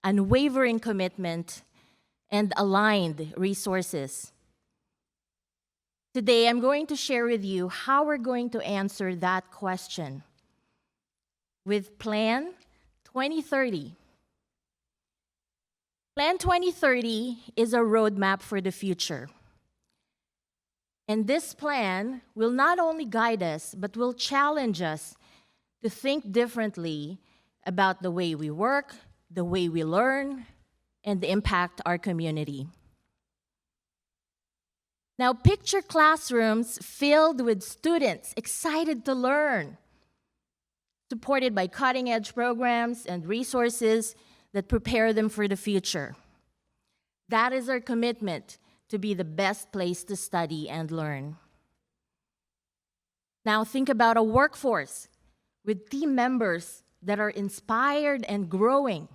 Speaker 4: unwavering commitment, and aligned resources. Today, I'm going to share with you how we're going to answer that question with Plan 2030. Plan 2030 is a roadmap for the future. And this plan will not only guide us, but will challenge us to think differently about the way we work, the way we learn, and impact our community. Now, picture classrooms filled with students excited to learn, supported by cutting-edge programs and resources that prepare them for the future. That is our commitment to be the best place to study and learn. Now, think about a workforce with team members that are inspired and growing.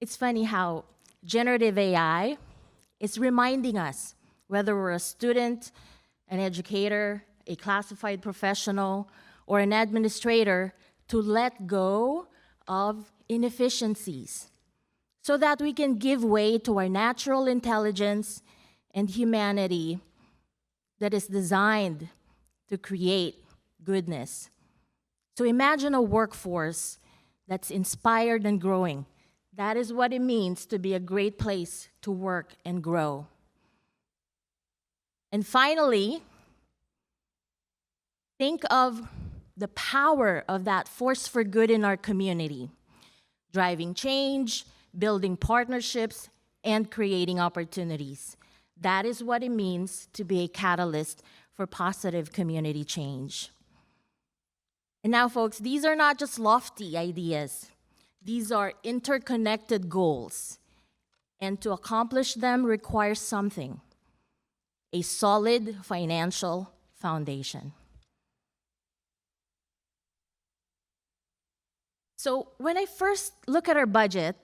Speaker 4: It's funny how generative AI is reminding us, whether we're a student, an educator, a classified professional, or an administrator, to let go of inefficiencies so that we can give way to our natural intelligence and humanity that is designed to create goodness. So imagine a workforce that's inspired and growing. That is what it means to be a great place to work and grow. And finally, think of the power of that force for good in our community, driving change, building partnerships, and creating opportunities. That is what it means to be a catalyst for positive community change. And now, folks, these are not just lofty ideas. These are interconnected goals. And to accomplish them requires something: a solid financial foundation. So when I first look at our budget,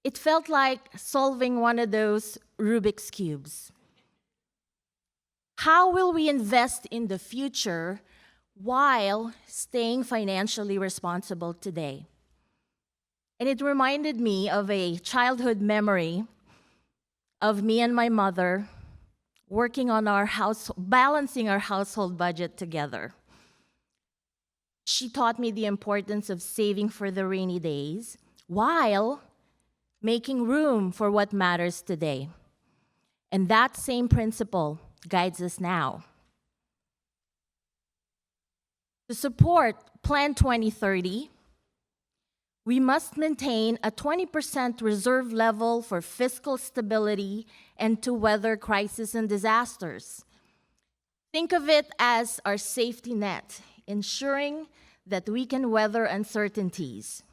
Speaker 4: it felt like solving one of those Rubik's Cubes. How will we invest in the future while staying financially responsible today? And it reminded me of a childhood memory of me and my mother working on our house, balancing our household budget together. She taught me the importance of saving for the rainy days while making room for what matters today. And that same principle guides us now. To support Plan 2030, we must maintain a 20% reserve level for fiscal stability and to weather crises and disasters. Think of it as our safety net, ensuring that we can weather uncertainties.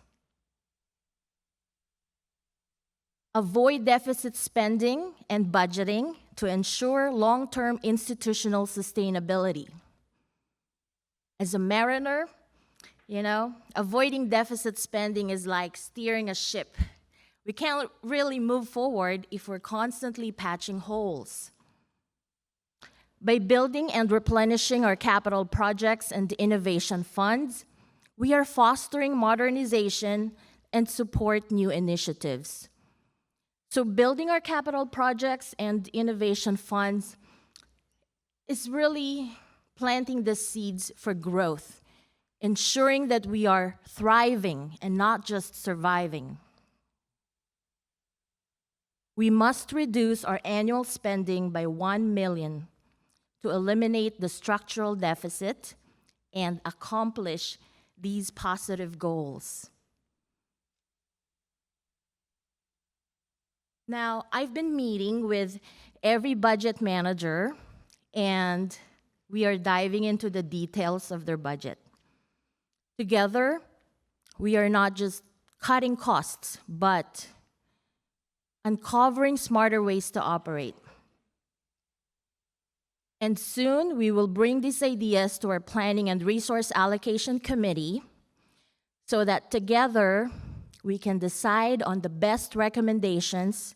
Speaker 4: avoid deficit spending and budgeting to ensure long-term institutional sustainability. As a mariner, avoiding deficit spending is like steering a ship. We can't really move forward if we're constantly patching holes. By building and replenishing our capital projects and innovation funds, we are fostering modernization and support new initiatives. So building our capital projects and innovation funds is really planting the seeds for growth, ensuring that we are thriving and not just surviving. We must reduce our annual spending by $1 million to eliminate the structural deficit and accomplish these positive goals. Now, I've been meeting with every budget manager, and we are diving into the details of their budget. Together, we are not just cutting costs, but uncovering smarter ways to operate. And soon, we will bring these ideas to our Planning and Resource Allocation Committee so that together, we can decide on the best recommendations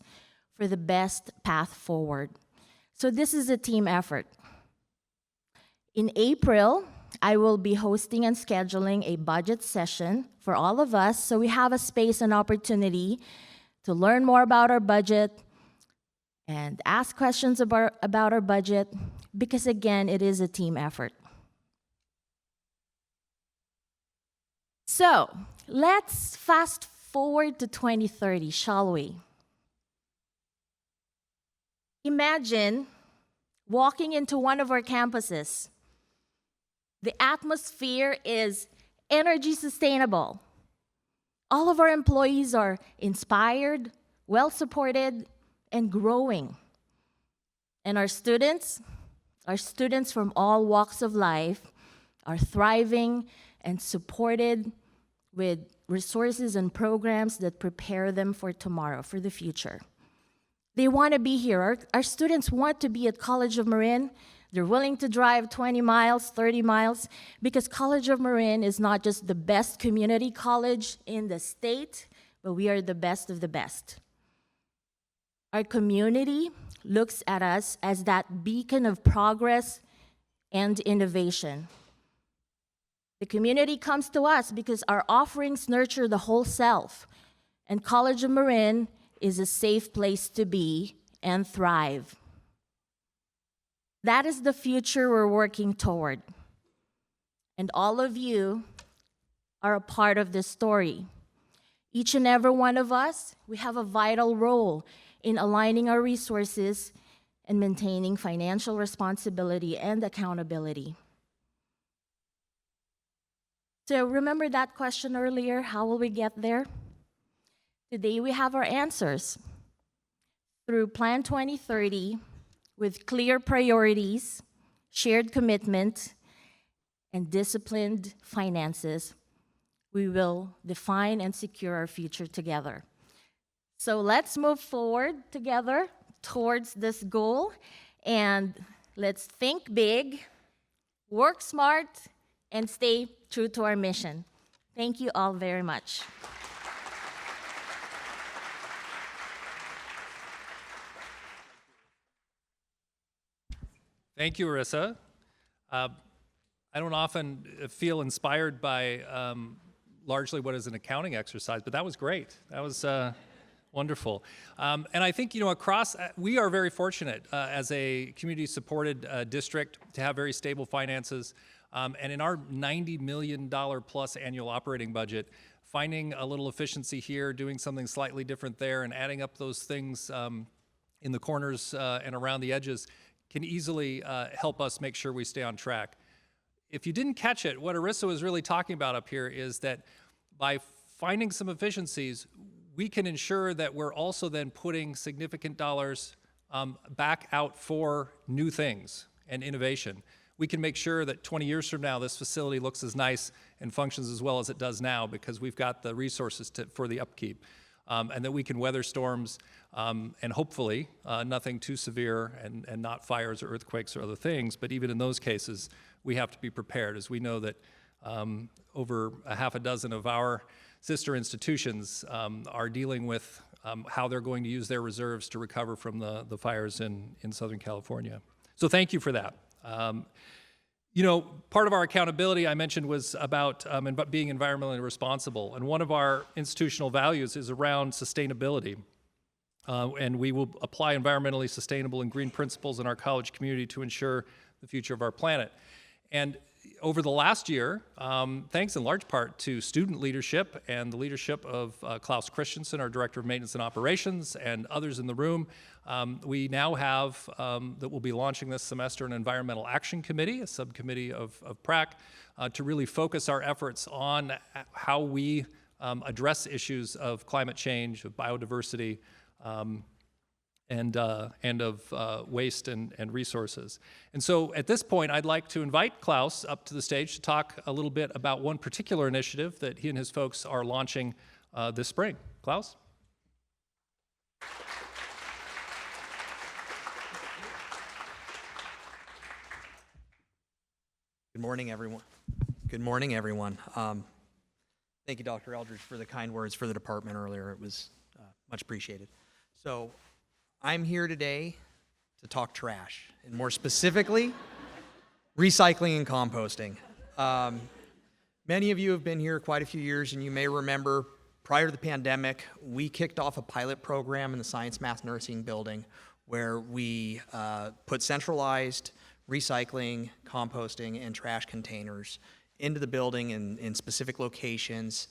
Speaker 4: for the best path forward. So this is a team effort. In April, I will be hosting and scheduling a budget session for all of us so we have a space and opportunity to learn more about our budget and ask questions about our budget, because again, it is a team effort. So let's fast forward to 2030, shall we? Imagine walking into one of our campuses. The atmosphere is energy sustainable. All of our employees are inspired, well-supported, and growing. And our students from all walks of life, are thriving and supported with resources and programs that prepare them for tomorrow, for the future. They want to be here. Our students want to be at College of Marin. They're willing to drive 20 miles, 30 miles, because College of Marin is not just the best community college in the state, but we are the best of the best. Our community looks at us as that beacon of progress and innovation. The community comes to us because our offerings nurture the whole self, and College of Marin is a safe place to be and thrive. That is the future we're working toward. And all of you are a part of this story. Each and every one of us, we have a vital role in aligning our resources and maintaining financial responsibility and accountability. So remember that question earlier, how will we get there? Today we have our answers. Through Plan 2030, with clear priorities, shared commitment, and disciplined finances, we will define and secure our future together. So let's move forward together towards this goal, and let's think big, work smart, and stay true to our mission. Thank you all very much.
Speaker 1: Thank you, Arissa. I don't often feel inspired by largely what is an accounting exercise, but that was great. That was wonderful. And I think, we are very fortunate as a community-supported district to have very stable finances. And in our $90 million plus annual operating budget, finding a little efficiency here, doing something slightly different there, and adding up those things in the corners and around the edges can easily help us make sure we stay on track. If you didn't catch it, what Arissa was really talking about up here is that by finding some efficiencies, we can ensure that we're also then putting significant dollars back out for new things and innovation. We can make sure that 20 years from now, this facility looks as nice and functions as well as it does now because we've got the resources for the upkeep. and that we can weather storms and hopefully nothing too severe and not fires or earthquakes or other things. But even in those cases, we have to be prepared, as we know that over a half a dozen of our sister institutions are dealing with how they're going to use their reserves to recover from the fires in Southern California. So thank you for that. You know, part of our accountability I mentioned was about being environmentally responsible. And one of our institutional values is around sustainability. And we will apply environmentally sustainable and green principles in our college community to ensure the future of our planet. And over the last year, thanks in large part to student leadership and the leadership of Klaus Christensen, our Director of Maintenance and Operations, and others in the room, we now have, that we'll be launching this semester, an Environmental Action Committee, a subcommittee of PRAC, to really focus our efforts on how we address issues of climate change, of biodiversity, and of waste and resources. And so at this point, I'd like to invite Klaus up to the stage to talk a little bit about one particular initiative that he and his folks are launching this spring. Klaus?
Speaker 5: Good morning, everyone. Good morning, everyone. Thank you, Dr. Eldridge, for the kind words for the department earlier. It was much appreciated. So I'm here today to talk trash, and more specifically, recycling and composting. Many of you have been here quite a few years, and you may remember prior to the pandemic, we kicked off a pilot program in the Science, Math, Nursing building where we put centralized recycling, composting, and trash containers into the building in specific locations.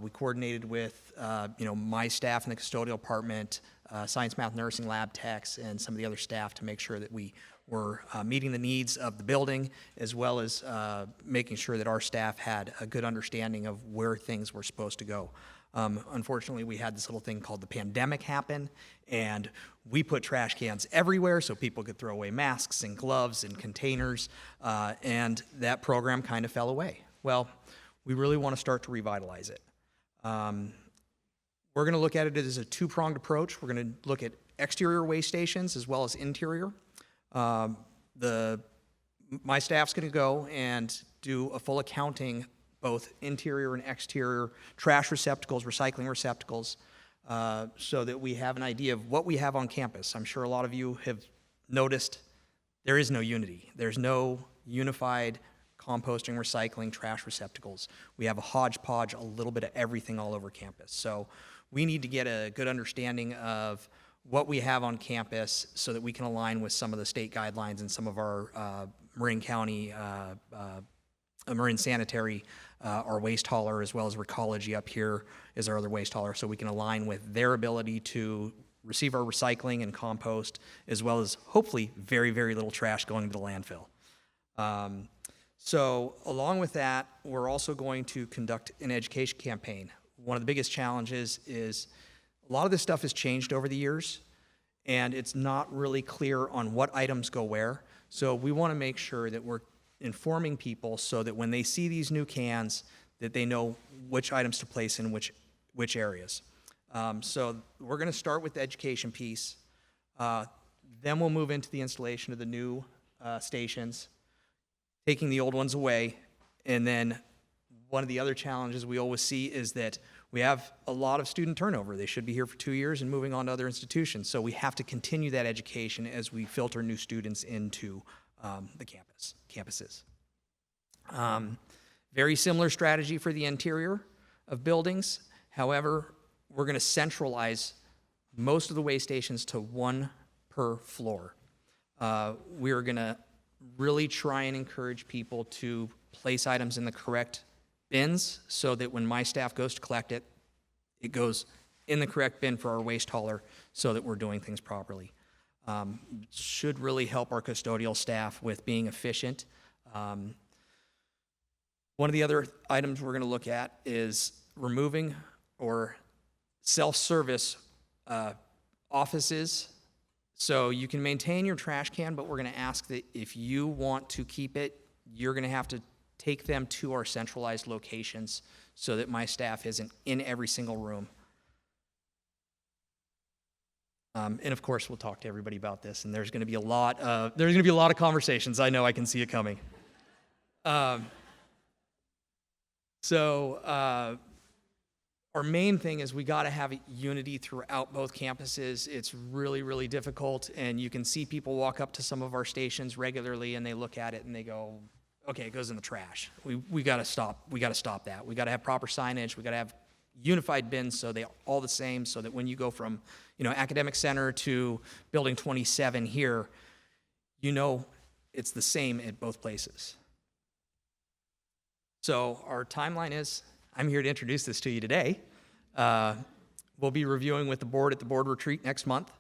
Speaker 5: We coordinated with my staff in the custodial department, Science, Math, Nursing lab techs, and some of the other staff to make sure that we were meeting the needs of the building, as well as making sure that our staff had a good understanding of where things were supposed to go. Unfortunately, we had this little thing called the pandemic happen, and we put trash cans everywhere so people could throw away masks and gloves and containers, and that program kind of fell away. Well, we really want to start to revitalize it. We're going to look at it as a two-pronged approach. We're going to look at exterior waste stations as well as interior. My staff's going to go and do a full accounting, both interior and exterior trash receptacles, recycling receptacles, so that we have an idea of what we have on campus. I'm sure a lot of you have noticed there is no unity. There's no unified composting, recycling, trash receptacles. We have a hodgepodge, a little bit of everything all over campus. So we need to get a good understanding of what we have on campus so that we can align with some of the state guidelines and some of our Marin County, Marin Sanitary, our waste hauler, as well as Recology up here is our other waste hauler, so we can align with their ability to receive our recycling and compost, as well as hopefully very, very little trash going to the landfill. So along with that, we're also going to conduct an education campaign. One of the biggest challenges is a lot of this stuff has changed over the years, and it's not really clear on what items go where. So we want to make sure that we're informing people so that when they see these new cans, that they know which items to place in which areas. So we're going to start with the education piece. Then we'll move into the installation of the new stations, taking the old ones away. And then one of the other challenges we always see is that we have a lot of student turnover. They should be here for 2 years and moving on to other institutions. So we have to continue that education as we filter new students into the campuses. Very similar strategy for the interior of buildings. However, we're going to centralize most of the waste stations to one per floor. We're going to really try and encourage people to place items in the correct bins so that when my staff goes to collect it, it goes in the correct bin for our waste hauler so that we're doing things properly. Should really help our custodial staff with being efficient. One of the other items we're going to look at is removing or self-service offices. So you can maintain your trash can, but we're going to ask that if you want to keep it, you're going to have to take them to our centralized locations so that my staff isn't in every single room. And of course, we'll talk to everybody about this, and there's going to be a lot of conversations. I know, I can see it coming. Our main thing is we got to have unity throughout both campuses. It's really, really difficult, and you can see people walk up to some of our stations regularly, and they look at it and they go, "Okay, it goes in the trash. We got to stop. We got to stop that. We got to have proper signage. We got to have unified bins so they're all the same, so that when you go from, Academic Center to Building 27 here, it's the same at both places." So our timeline is, I'm here to introduce this to you today. We'll be reviewing with the board at the board retreat next month.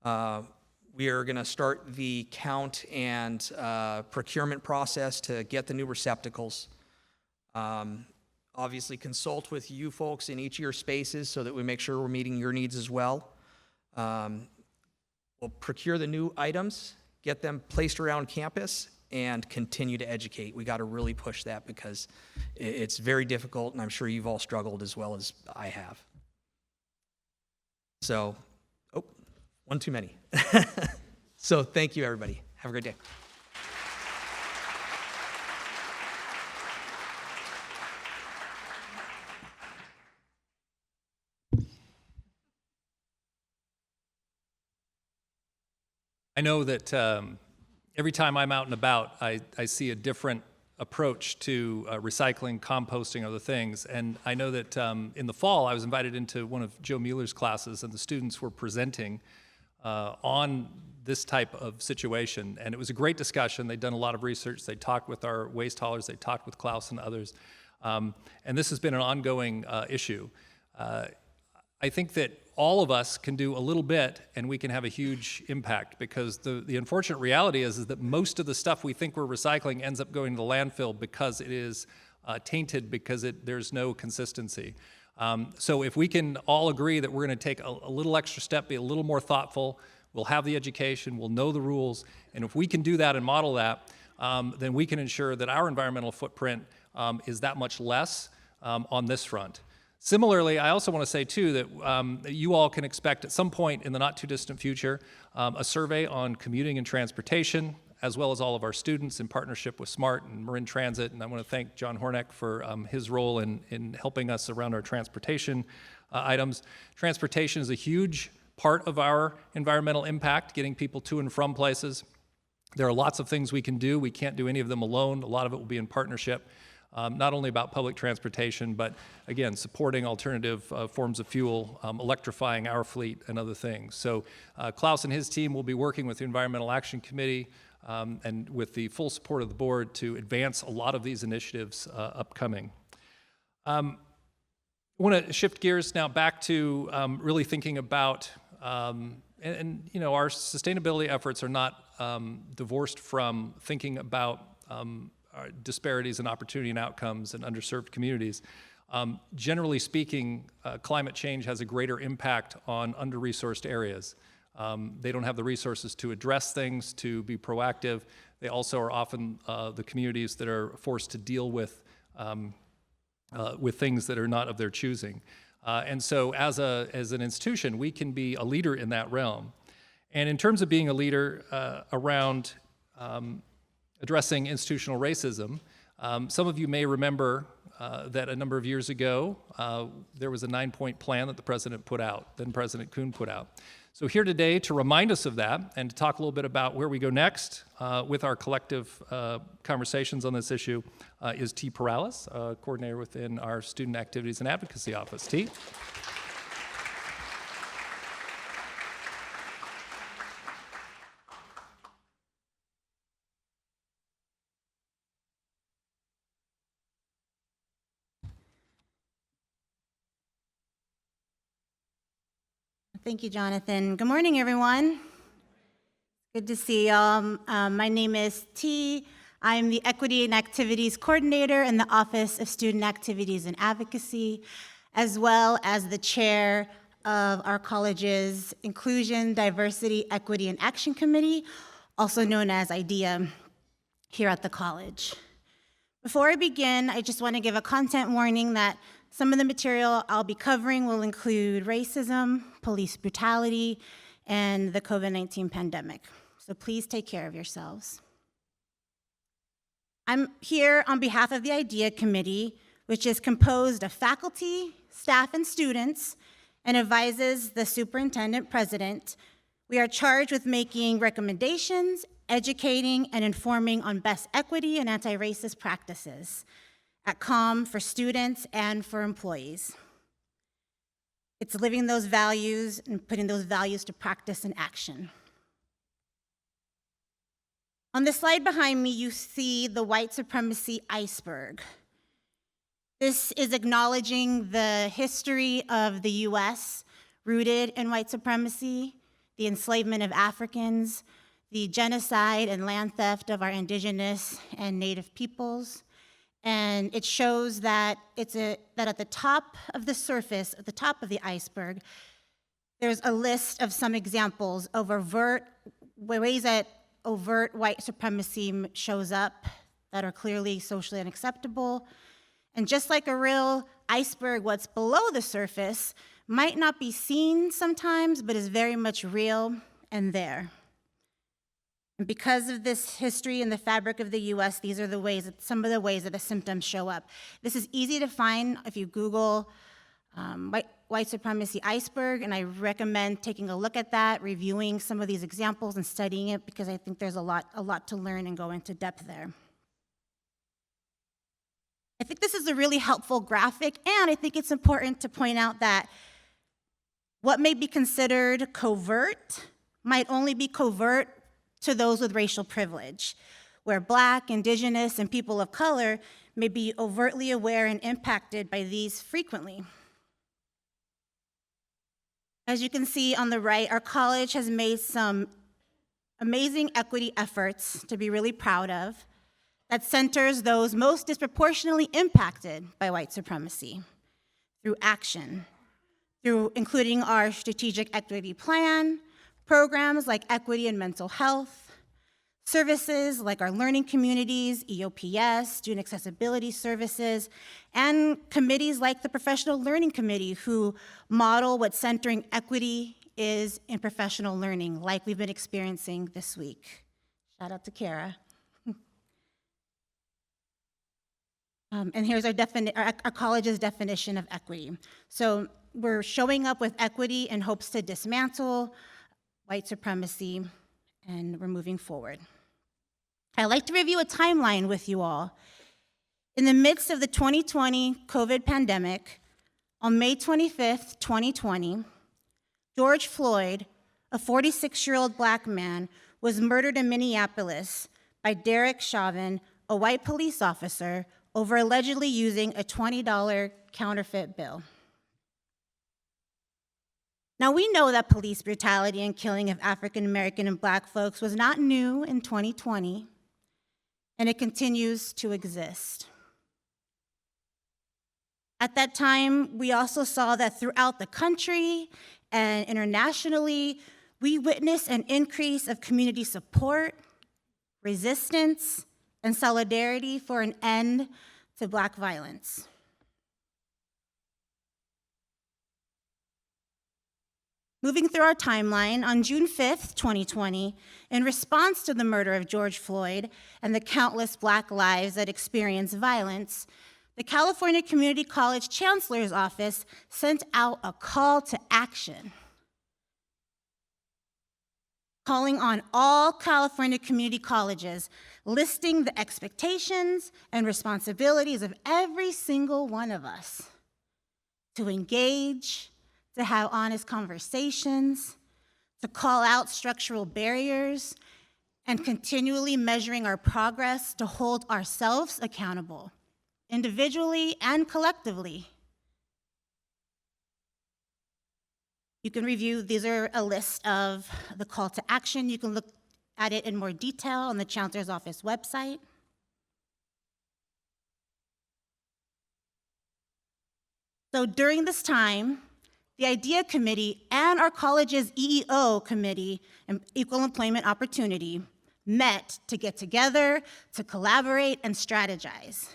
Speaker 5: We are going to start the count and procurement process to get the new receptacles. Obviously consult with you folks in each of your spaces so that we make sure we're meeting your needs as well. We'll procure the new items, get them placed around campus, and continue to educate. We got to really push that because it's very difficult, and I'm sure you've all struggled as well as I have. So, one too many. So thank you, everybody. Have a great day.
Speaker 1: I know that every time I'm out and about, I see a different approach to recycling, composting, other things. And I know that in the fall, I was invited into one of Joe Mueller's classes, and the students were presenting on this type of situation. And it was a great discussion. They'd done a lot of research. They talked with our waste haulers. They talked with Klaus and others. And this has been an ongoing issue. I think that all of us can do a little bit, and we can have a huge impact, because the unfortunate reality is that most of the stuff we think we're recycling ends up going to the landfill because it is tainted, because there's no consistency. So if we can all agree that we're going to take a little extra step, be a little more thoughtful, we'll have the education, we'll know the rules, and if we can do that and model that, then we can ensure that our environmental footprint is that much less on this front. Similarly, I also want to say, too, that you all can expect at some point in the not-too-distant future a survey on commuting and transportation, as well as all of our students in partnership with SMART and Marin Transit. And I want to thank John Horneck for his role in helping us around our transportation items. Transportation is a huge part of our environmental impact, getting people to and from places. There are lots of things we can do. We can't do any of them alone. A lot of it will be in partnership. Not only about public transportation, but again, supporting alternative forms of fuel, electrifying our fleet, and other things. So Klaus and his team will be working with the Environmental Action Committee and with the full support of the board to advance a lot of these initiatives upcoming. I want to shift gears now back to really thinking about, our sustainability efforts are not divorced from thinking about disparities in opportunity and outcomes in underserved communities. Generally speaking, climate change has a greater impact on under-resourced areas. They don't have the resources to address things, to be proactive. They also are often the communities that are forced to deal with things that are not of their choosing. And so as an institution, we can be a leader in that realm. And in terms of being a leader around addressing institutional racism, some of you may remember that a number of years ago, there was a 9-point plan that the president put out, then President Kuhn put out. So here today to remind us of that and to talk a little bit about where we go next with our collective conversations on this issue is T. Perales, coordinator within our Student Activities and Advocacy Office. T.
Speaker 6: Thank you, Jonathan. Good morning, everyone. Good to see y'all. My name is T. I'm the Equity and Activities Coordinator in the Office of Student Activities and Advocacy, as well as the chair of our college's Inclusion, Diversity, Equity, and Action Committee, also known as IDEA, here at the college. Before I begin, I just want to give a content warning that some of the material I'll be covering will include racism, police brutality, and the COVID-19 pandemic. So please take care of yourselves. I'm here on behalf of the IDEA Committee, which is composed of faculty, staff, and students, and advises the superintendent president. We are charged with making recommendations, educating, and informing on best equity and anti-racist practices at COM for students and for employees. It's living those values and putting those values to practice and action. On the slide behind me, you see the white supremacy iceberg. This is acknowledging the history of the US rooted in white supremacy, the enslavement of Africans, the genocide and land theft of our indigenous and native peoples. And it shows that that at the top of the surface, at the top of the iceberg, there's a list of some examples of ways that overt white supremacy shows up that are clearly socially unacceptable. And just like a real iceberg, what's below the surface might not be seen sometimes, but is very much real and there. And because of this history and the fabric of the US, these are some of the ways that the symptoms show up. This is easy to find if you Google white supremacy iceberg, and I recommend taking a look at that, reviewing some of these examples and studying it, because I think there's a lot to learn and go into depth there. I think this is a really helpful graphic, and I think it's important to point out that what may be considered covert might only be covert to those with racial privilege, where Black, Indigenous, and people of color may be overtly aware and impacted by these frequently. As you can see on the right, our college has made some amazing equity efforts to be really proud of that centers those most disproportionately impacted by white supremacy through action, through including our strategic equity plan, programs like equity and mental health, services like our learning communities, EOPS, student accessibility services, and committees like the Professional Learning Committee, who model what centering equity is in professional learning, like we've been experiencing this week. Shout out to Kara. And here's our college's definition of equity. So we're showing up with equity in hopes to dismantle white supremacy, and we're moving forward. I'd like to review a timeline with you all. In the midst of the 2020 COVID pandemic, on May 25th, 2020, George Floyd, a 46-year-old Black man, was murdered in Minneapolis by Derek Chauvin, a white police officer, over allegedly using a $20 counterfeit bill. Now, we know that police brutality and killing of African American and Black folks was not new in 2020, and it continues to exist. At that time, we also saw that throughout the country and internationally, we witnessed an increase of community support, resistance, and solidarity for an end to Black violence. Moving through our timeline, on June 5th, 2020, in response to the murder of George Floyd and the countless Black lives that experienced violence, the California Community College Chancellor's Office sent out a call to action, calling on all California community colleges, listing the expectations and responsibilities of every single one of us to engage, to have honest conversations, to call out structural barriers, and continually measuring our progress to hold ourselves accountable, individually and collectively. You can review, these are a list of the call to action. You can look at it in more detail on the Chancellor's Office website. So during this time, the IDEA Committee and our college's EEO Committee, Equal Employment Opportunity, met to get together, to collaborate and strategize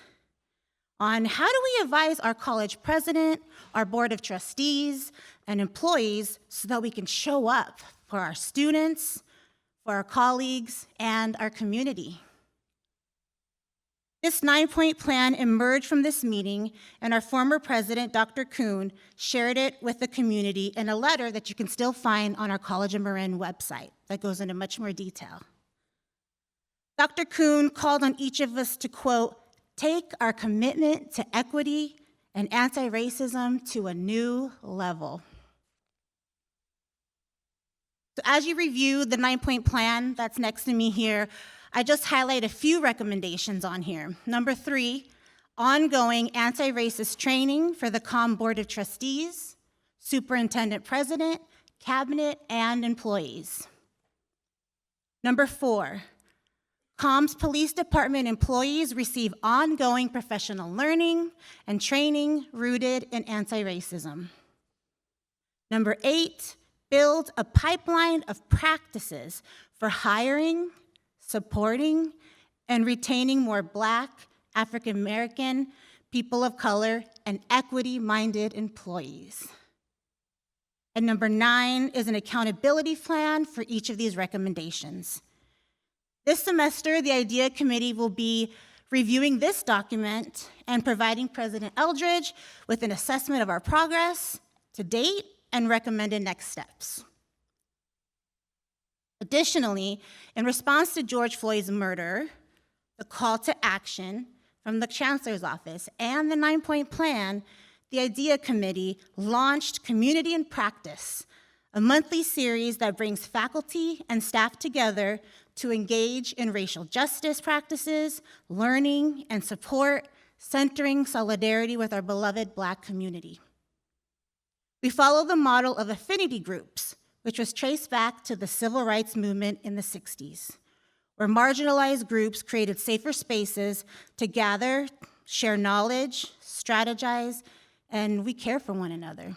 Speaker 6: on how do we advise our college president, our board of trustees, and employees so that we can show up for our students, for our colleagues, and our community. This 9-point plan emerged from this meeting, and our former president, Dr. Kuhn, shared it with the community in a letter that you can still find on our College of Marin website that goes into much more detail. Dr. Kuhn called on each of us to, quote, take our commitment to equity and anti-racism to a new level. So as you review the 9-point plan that's next to me here, I just highlight a few recommendations on here. Number 3, ongoing anti-racist training for the COM Board of Trustees, Superintendent President, Cabinet, and employees. Number 4, COM's Police Department employees receive ongoing professional learning and training rooted in anti-racism. Number 8, build a pipeline of practices for hiring, supporting, and retaining more Black, African American, people of color, and equity-minded employees. And number 9 is an accountability plan for each of these recommendations. This semester, the IDEA Committee will be reviewing this document and providing President Eldridge with an assessment of our progress to date and recommended next steps. Additionally, in response to George Floyd's murder, the call to action from the Chancellor's Office and the 9-point plan, the IDEA Committee launched Community in Practice, a monthly series that brings faculty and staff together to engage in racial justice practices, learning, and support, centering solidarity with our beloved Black community. We follow the model of affinity groups, which was traced back to the civil rights movement in the 60s, where marginalized groups created safer spaces to gather, share knowledge, strategize, and we care for one another.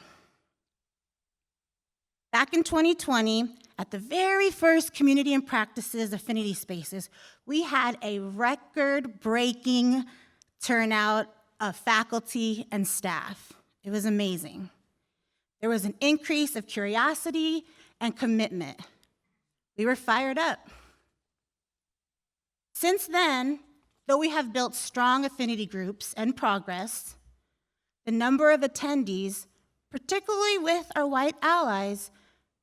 Speaker 6: Back in 2020, at the very first Community and Practices affinity spaces, we had a record-breaking turnout of faculty and staff. It was amazing. There was an increase of curiosity and commitment. We were fired up. Since then, though we have built strong affinity groups and progress, the number of attendees, particularly with our white allies,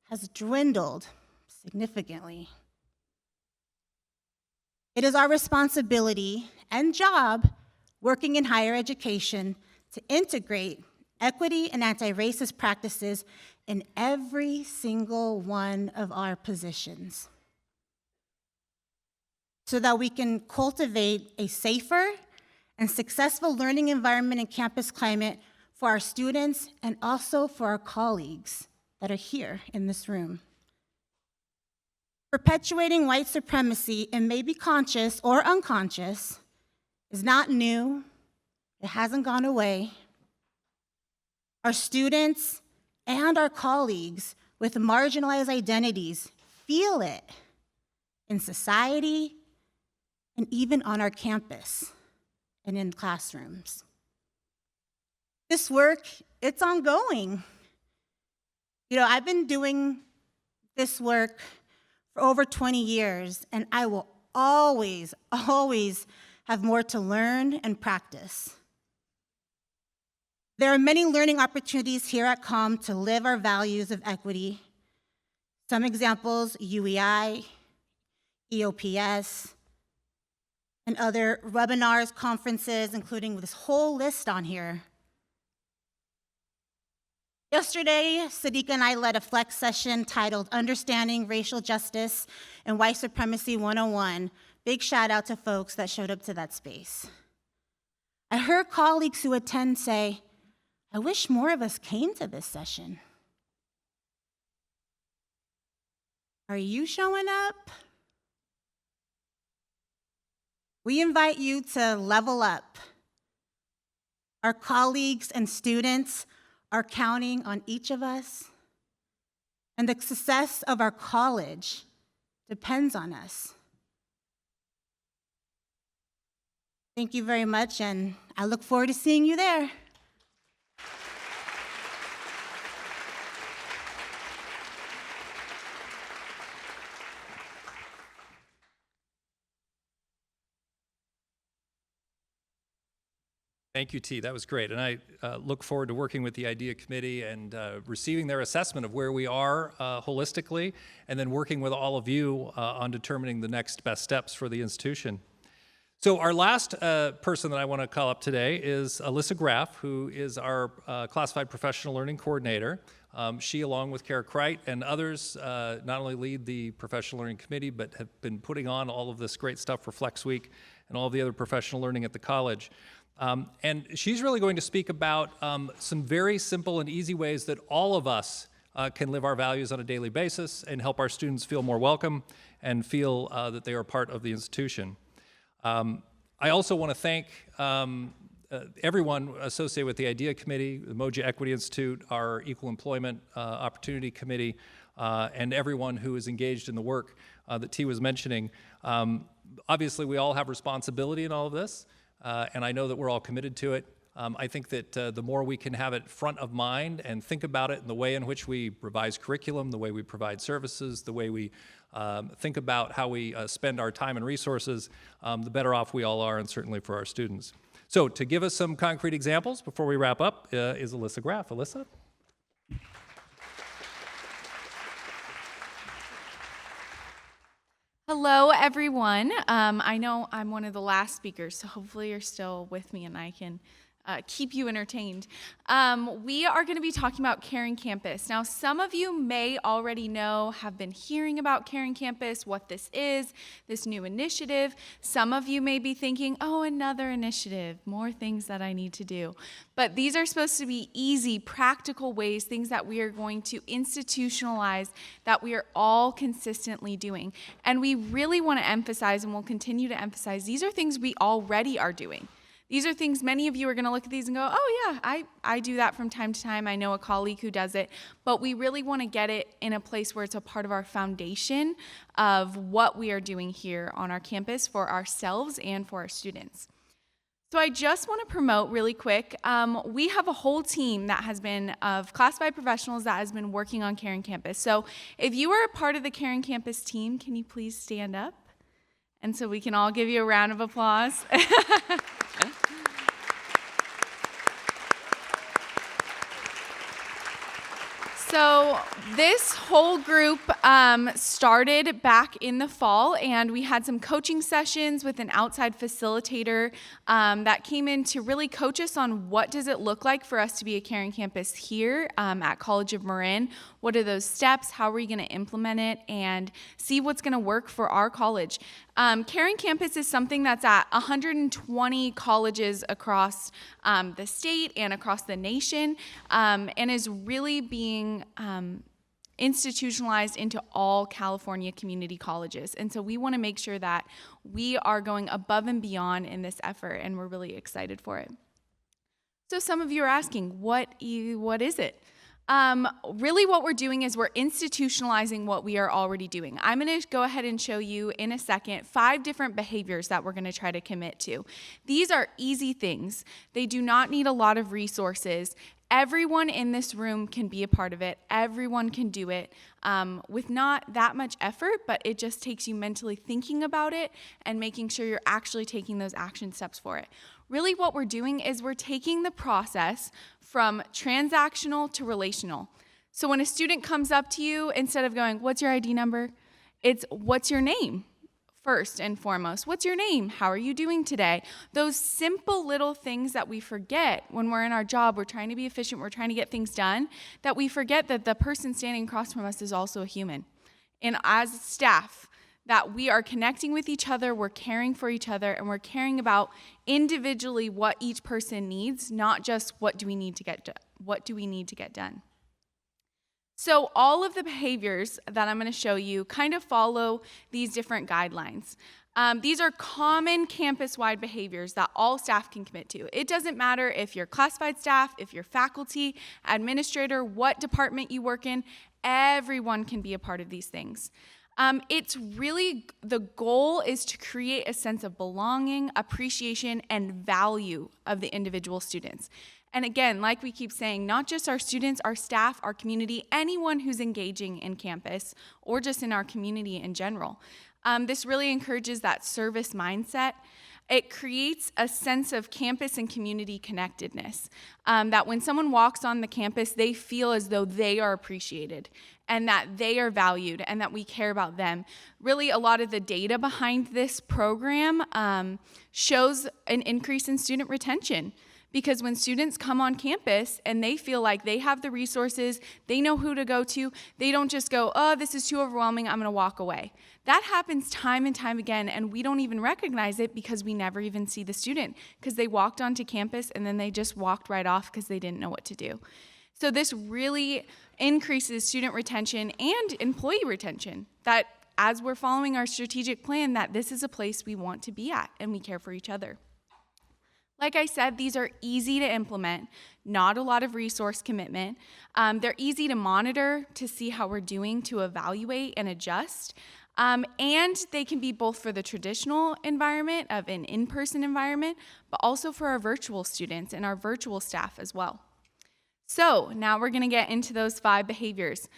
Speaker 6: has dwindled significantly. It is our responsibility and job working in higher education to integrate equity and anti-racist practices in every single one of our positions so that we can cultivate a safer and successful learning environment and campus climate for our students and also for our colleagues that are here in this room. Perpetuating white supremacy, and maybe conscious or unconscious, is not new. It hasn't gone away. Our students and our colleagues with marginalized identities feel it in society and even on our campus and in classrooms. This work, it's ongoing. You know, I've been doing this work for over 20 years, and I will always, always have more to learn and practice. There are many learning opportunities here at COM to live our values of equity. Some examples, UEI, EOPS, and other webinars, conferences, including this whole list on here. Yesterday, Sadiqa and I led a flex session titled Understanding Racial Justice and White Supremacy 101. Big shout out to folks that showed up to that space. I heard colleagues who attend say, I wish more of us came to this session. Are you showing up? We invite you to level up. Our colleagues and students are counting on each of us, and the success of our college depends on us. Thank you very much, and I look forward to seeing you there.
Speaker 1: Thank you, T. That was great. And I look forward to working with the IDEA Committee and receiving their assessment of where we are holistically, and then working with all of you on determining the next best steps for the institution. So our last person that I want to call up today is Alyssa Graff, who is our Classified Professional Learning Coordinator. She, along with Kara Kreit and others, not only lead the Professional Learning Committee, but have been putting on all of this great stuff for Flex Week and all of the other professional learning at the college. And she's really going to speak about some very simple and easy ways that all of us can live our values on a daily basis and help our students feel more welcome and feel that they are part of the institution. I also want to thank everyone associated with the IDEA Committee, the Moja Equity Institute, our Equal Employment Opportunity Committee, and everyone who is engaged in the work that T was mentioning. Obviously, we all have responsibility in all of this, and I know that we're all committed to it. I think that the more we can have it front of mind and think about it in the way in which we revise curriculum, the way we provide services, the way we think about how we spend our time and resources, the better off we all are, and certainly for our students. So to give us some concrete examples before we wrap up is Alyssa Graff. Alyssa?
Speaker 7: Hello, everyone. I know I'm one of the last speakers, so hopefully you're still with me and I can keep you entertained. We are going to be talking about Caring Campus. Now, some of you may already know, have been hearing about Caring Campus, what this is, this new initiative. Some of you may be thinking, oh, another initiative, more things that I need to do. But these are supposed to be easy, practical ways, things that we are going to institutionalize, that we are all consistently doing. And we really want to emphasize, and we'll continue to emphasize, these are things we already are doing. These are things many of you are going to look at these and go, oh yeah, I do that from time to time. I know a colleague who does it. But we really want to get it in a place where it's a part of our foundation of what we are doing here on our campus for ourselves and for our students. So I just want to promote really quick, we have a whole team that has been of classified professionals that has been working on Caring Campus. So if you are a part of the Caring Campus team, can you please stand up? And so we can all give you a round of applause. So this whole group started back in the fall, and we had some coaching sessions with an outside facilitator that came in to really coach us on what does it look like for us to be a Caring Campus here at College of Marin. What are those steps? How are we going to implement it and see what's going to work for our college? Caring Campus is something that's at 120 colleges across the state and across the nation, and is really being institutionalized into all California community colleges. And so we want to make sure that we are going above and beyond in this effort, and we're really excited for it. So some of you are asking, what is it? Really what we're doing is we're institutionalizing what we are already doing. I'm going to go ahead and show you in a second 5 different behaviors that we're going to try to commit to. These are easy things. They do not need a lot of resources. Everyone in this room can be a part of it. Everyone can do it with not that much effort, but it just takes you mentally thinking about it and making sure you're actually taking those action steps for it. Really what we're doing is we're taking the process from transactional to relational. So when a student comes up to you, instead of going, what's your ID number? It's what's your name? First and foremost, what's your name? How are you doing today? Those simple little things that we forget when we're in our job, we're trying to be efficient, we're trying to get things done, that we forget that the person standing across from us is also a human. And as staff, that we are connecting with each other, we're caring for each other, and we're caring about individually what each person needs, not just what do we need to get done. So all of the behaviors that I'm going to show you kind of follow these different guidelines. These are common campus-wide behaviors that all staff can commit to. It doesn't matter if you're classified staff, if you're faculty, administrator, what department you work in, everyone can be a part of these things. It's really, the goal is to create a sense of belonging, appreciation, and value of the individual students. And again, like we keep saying, not just our students, our staff, our community, anyone who's engaging in campus or just in our community in general. This really encourages that service mindset. It creates a sense of campus and community connectedness, that when someone walks on the campus, they feel as though they are appreciated and that they are valued and that we care about them. Really, a lot of the data behind this program shows an increase in student retention. Because when students come on campus and they feel like they have the resources, they know who to go to, they don't just go, oh, this is too overwhelming, I'm gonna walk away. That happens time and time again, and we don't even recognize it because we never even see the student, because they walked onto campus and then they just walked right off because they didn't know what to do. So this really increases student retention and employee retention, that as we're following our strategic plan, that this is a place we want to be at and we care for each other. Like I said, these are easy to implement, not a lot of resource commitment. They're easy to monitor to see how we're doing, to evaluate and adjust. And they can be both for the traditional environment of an in-person environment, but also for our virtual students and our virtual staff as well. So now we're gonna get into those 5 behaviors.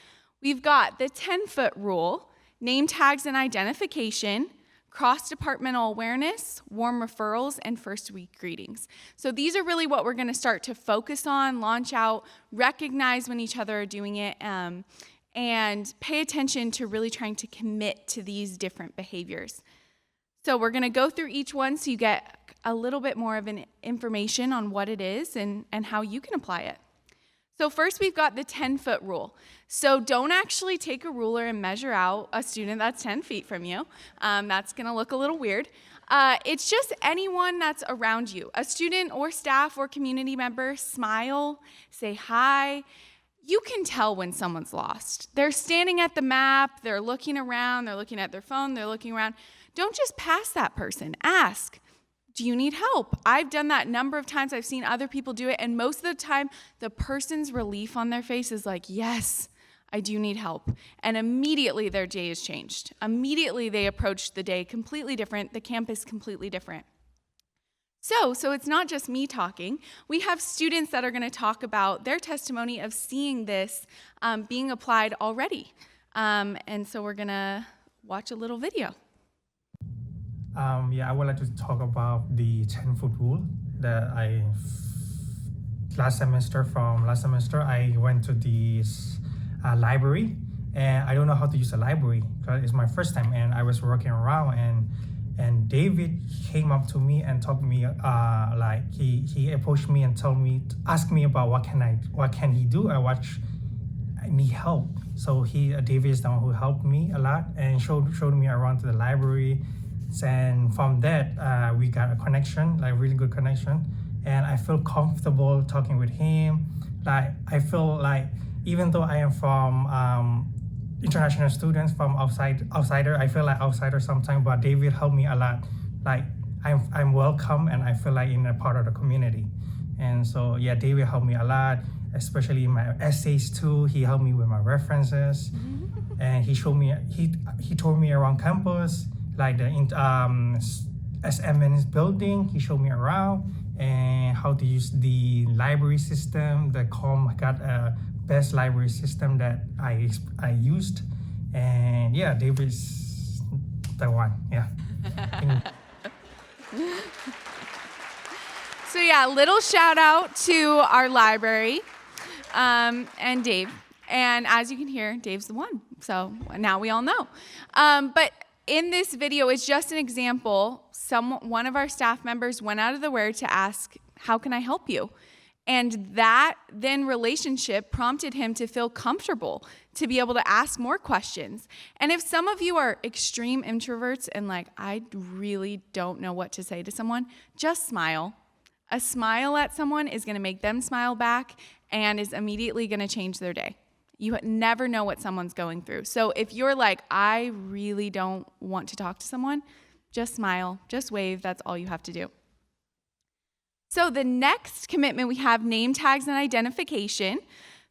Speaker 7: We've got the 10-foot rule, name tags and identification, cross-departmental awareness, warm referrals, and first week greetings. So these are really what we're gonna start to focus on, launch out, recognize when each other are doing it, and pay attention to really trying to commit to these different behaviors. So we're gonna go through each one so you get a little bit more of an information on what it is and how you can apply it. So first we've got the 10-foot rule. So don't actually take a ruler and measure out a student that's 10 feet from you. That's gonna look a little weird. It's just anyone that's around you, a student or staff or community member. Smile, say hi. You can tell when someone's lost. They're standing at the map, they're looking around, they're looking at their phone, they're looking around. Don't just pass that person, ask. Do you need help? I've done that a number of times. I've seen other people do it, and most of the time, the person's relief on their face is like, yes, I do need help. And immediately their day is changed. Immediately they approach the day completely different, the campus completely different. So it's not just me talking. We have students that are gonna talk about their testimony of seeing this being applied already. And so we're gonna watch a little video.
Speaker 8: I would like to talk about the 10-foot rule that last semester I went to this library, and I don't know how to use a library because it's my first time, and I was walking around and David came up to me and told me he approached me and asked me about what can he do or what I need help. So David is the one who helped me a lot and showed me around to the library. And from that, we got a connection, like really good connection. And I feel comfortable talking with him. Like I feel like even though I am from international students from outsider, I feel like outsider sometimes, but David helped me a lot. Like I'm welcome and I feel like in a part of the community. And so yeah, David helped me a lot, especially in my essays too. He helped me with my references. And he told me around campus, like the SMN's building. He showed me around and how to use the library system. The COM got a best library system that I used. And yeah, David's the one, yeah.
Speaker 7: So yeah, little shout out to our library and Dave. And as you can hear, Dave's the one. So now we all know. But in this video, it's just an example. One of our staff members went out of their way to ask, how can I help you? And that then relationship prompted him to feel comfortable to be able to ask more questions. And if some of you are extreme introverts and like, I really don't know what to say to someone, just smile. A smile at someone is gonna make them smile back and is immediately gonna change their day. You never know what someone's going through. So if you're like, I really don't want to talk to someone, just smile, just wave, that's all you have to do. So the next commitment we have name tags and identification.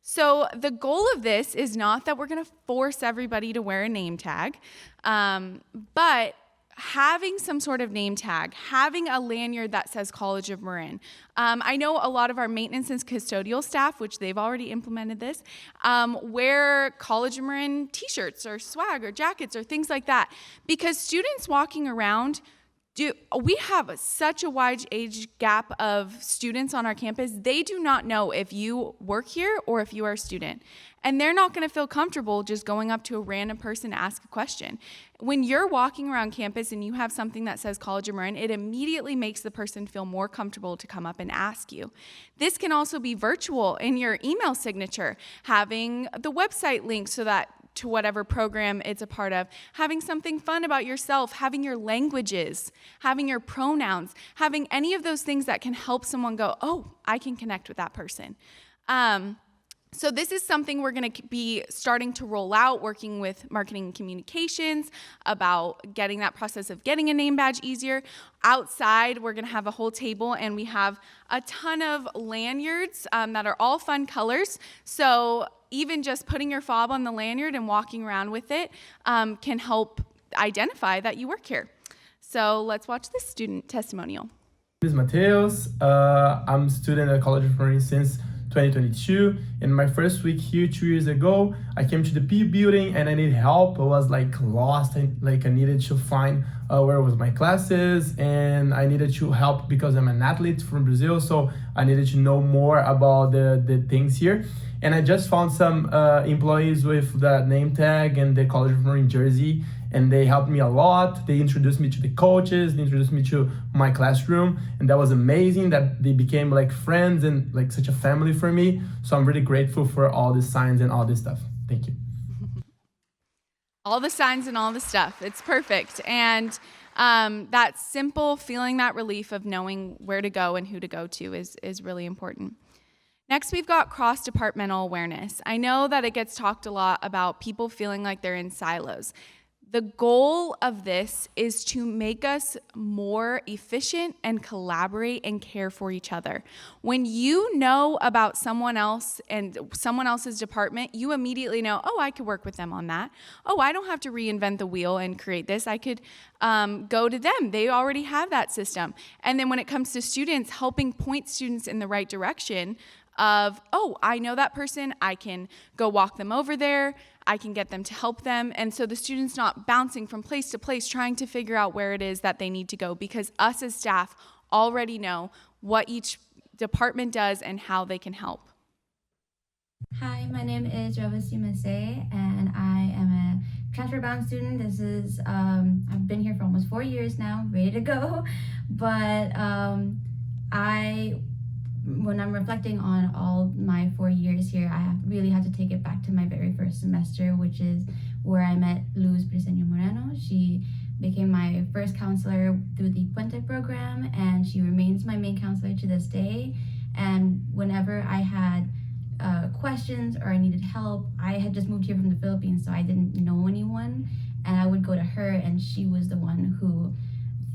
Speaker 7: So the goal of this is not that we're gonna force everybody to wear a name tag, but having some sort of name tag, having a lanyard that says College of Marin. I know a lot of our maintenance and custodial staff, which they've already implemented this, wear College of Marin t-shirts or swag or jackets or things like that, because students walking around We have such a wide age gap of students on our campus. They do not know if you work here or if you are a student. And they're not going to feel comfortable just going up to a random person to ask a question. When you're walking around campus and you have something that says College of Marin, it immediately makes the person feel more comfortable to come up and ask you. This can also be virtual in your email signature, having the website link so that to whatever program it's a part of, having something fun about yourself, having your languages, having your pronouns, having any of those things that can help someone go, oh, I can connect with that person. So this is something we're going to be starting to roll out, working with marketing and communications about getting that process of getting a name badge easier. Outside, we're going to have a whole table, and we have a ton of lanyards that are all fun colors. So even just putting your fob on the lanyard and walking around with it can help identify that you work here. So let's watch this student testimonial.
Speaker 9: My name is Mateus. I'm a student at College of Marin since 2022. In my first week here 2 years ago, I came to the P building and I needed help. I was lost and I needed to find where was my classes, and I needed to help because I'm an athlete from Brazil, so I needed to know more about the things here. And I just found some employees with the name tag and the College of Marin jersey, and they helped me a lot. They introduced me to the coaches, they introduced me to my classroom, and that was amazing that they became like friends and like such a family for me. So I'm really grateful for all the signs and all this stuff. Thank you.
Speaker 7: All the signs and all the stuff. It's perfect. And that simple feeling, that relief of knowing where to go and who to go to is really important. Next, we've got cross-departmental awareness. I know that it gets talked a lot about people feeling like they're in silos. The goal of this is to make us more efficient and collaborate and care for each other. When you know about someone else and someone else's department, you immediately know, oh, I could work with them on that. Oh, I don't have to reinvent the wheel and create this. I could go to them. They already have that system. And then when it comes to students, helping point students in the right direction of, oh, I know that person, I can go walk them over there, I can get them to help them. And so the student's not bouncing from place to place trying to figure out where it is that they need to go, because us as staff already know what each department does and how they can help.
Speaker 10: Hi, my name is Rovasi Masay, and I am a transfer-bound student. This is, I've been here for almost 4 years now, ready to go, but when I'm reflecting on all my 4 years here, I really had to take it back to my very first semester, which is where I met Luz Briseño Moreno. She became my first counselor through the Puente program, and she remains my main counselor to this day. And whenever I had questions or I needed help, I had just moved here from the Philippines, so I didn't know anyone, and I would go to her, and she was the one who,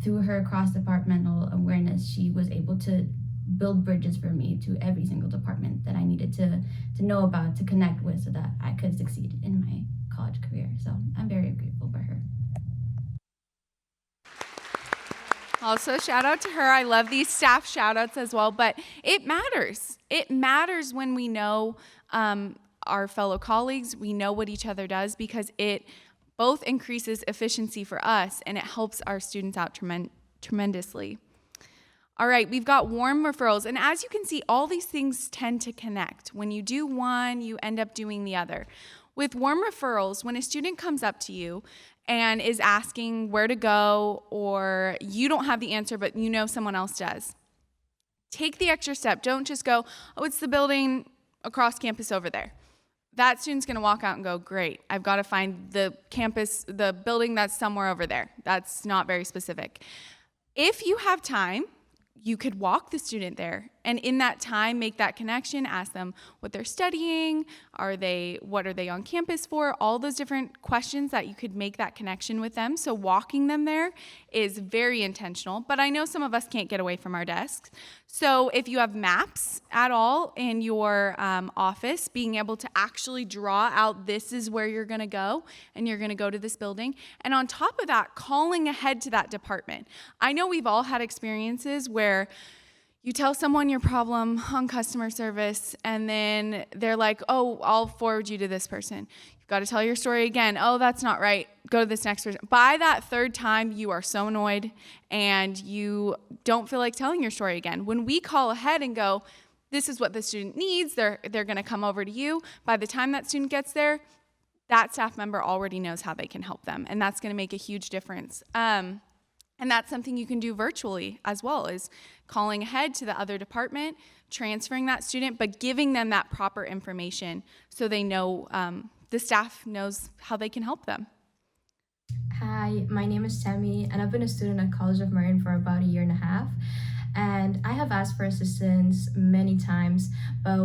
Speaker 10: through her cross-departmental awareness, she was able to build bridges for me to every single department that I needed to know about, to connect with, so that I could succeed in my college career. So I'm very grateful for her.
Speaker 7: Also, shout out to her. I love these staff shout outs as well, but it matters. It matters when we know our fellow colleagues, we know what each other does, because it both increases efficiency for us and it helps our students out tremendously. All right, we've got warm referrals, and as you can see, all these things tend to connect. When you do one, you end up doing the other. With warm referrals, when a student comes up to you and is asking where to go, or you don't have the answer, but you know someone else does, take the extra step. Don't just go, oh, it's the building across campus over there. That student's gonna walk out and go, great, I've gotta find the campus, the building that's somewhere over there. That's not very specific. If you have time, you could walk the student there, and in that time, make that connection, ask them what they're studying, what are they on campus for, all those different questions that you could make that connection with them. So walking them there is very intentional, but I know some of us can't get away from our desks. So if you have maps at all in your office, being able to actually draw out, this is where you're gonna go, and you're gonna go to this building. And on top of that, calling ahead to that department. I know we've all had experiences where You tell someone your problem on customer service, and then they're like, oh, I'll forward you to this person. You've got to tell your story again. Oh, that's not right. Go to this next person. By that third time, you are so annoyed, and you don't feel like telling your story again. When we call ahead and go, this is what the student needs, they're going to come over to you. By the time that student gets there, that staff member already knows how they can help them, and that's going to make a huge difference. And that's something you can do virtually as well, is calling ahead to the other department, transferring that student, but giving them that proper information so they know, the staff knows how they can help them.
Speaker 10: Hi, my name is Tammy, and I've been a student at College of Marin for about 1.5 years. And I have asked for assistance many times, but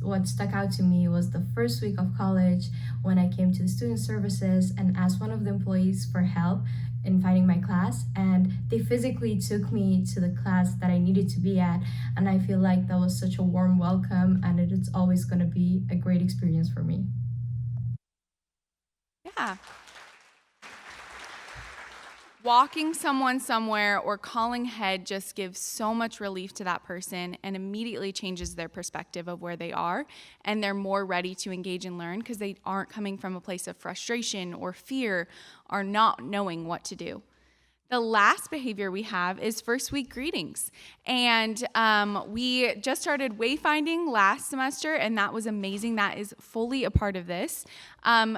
Speaker 10: what stuck out to me was the first week of college when I came to the student services and asked one of the employees for help in finding my class, and they physically took me to the class that I needed to be at, and I feel like that was such a warm welcome, and it's always going to be a great experience for me.
Speaker 7: Yeah. Walking someone somewhere or calling ahead just gives so much relief to that person and immediately changes their perspective of where they are, and they're more ready to engage and learn because they aren't coming from a place of frustration or fear or not knowing what to do. The last behavior we have is first week greetings. And we just started wayfinding last semester, and that was amazing. That is fully a part of this.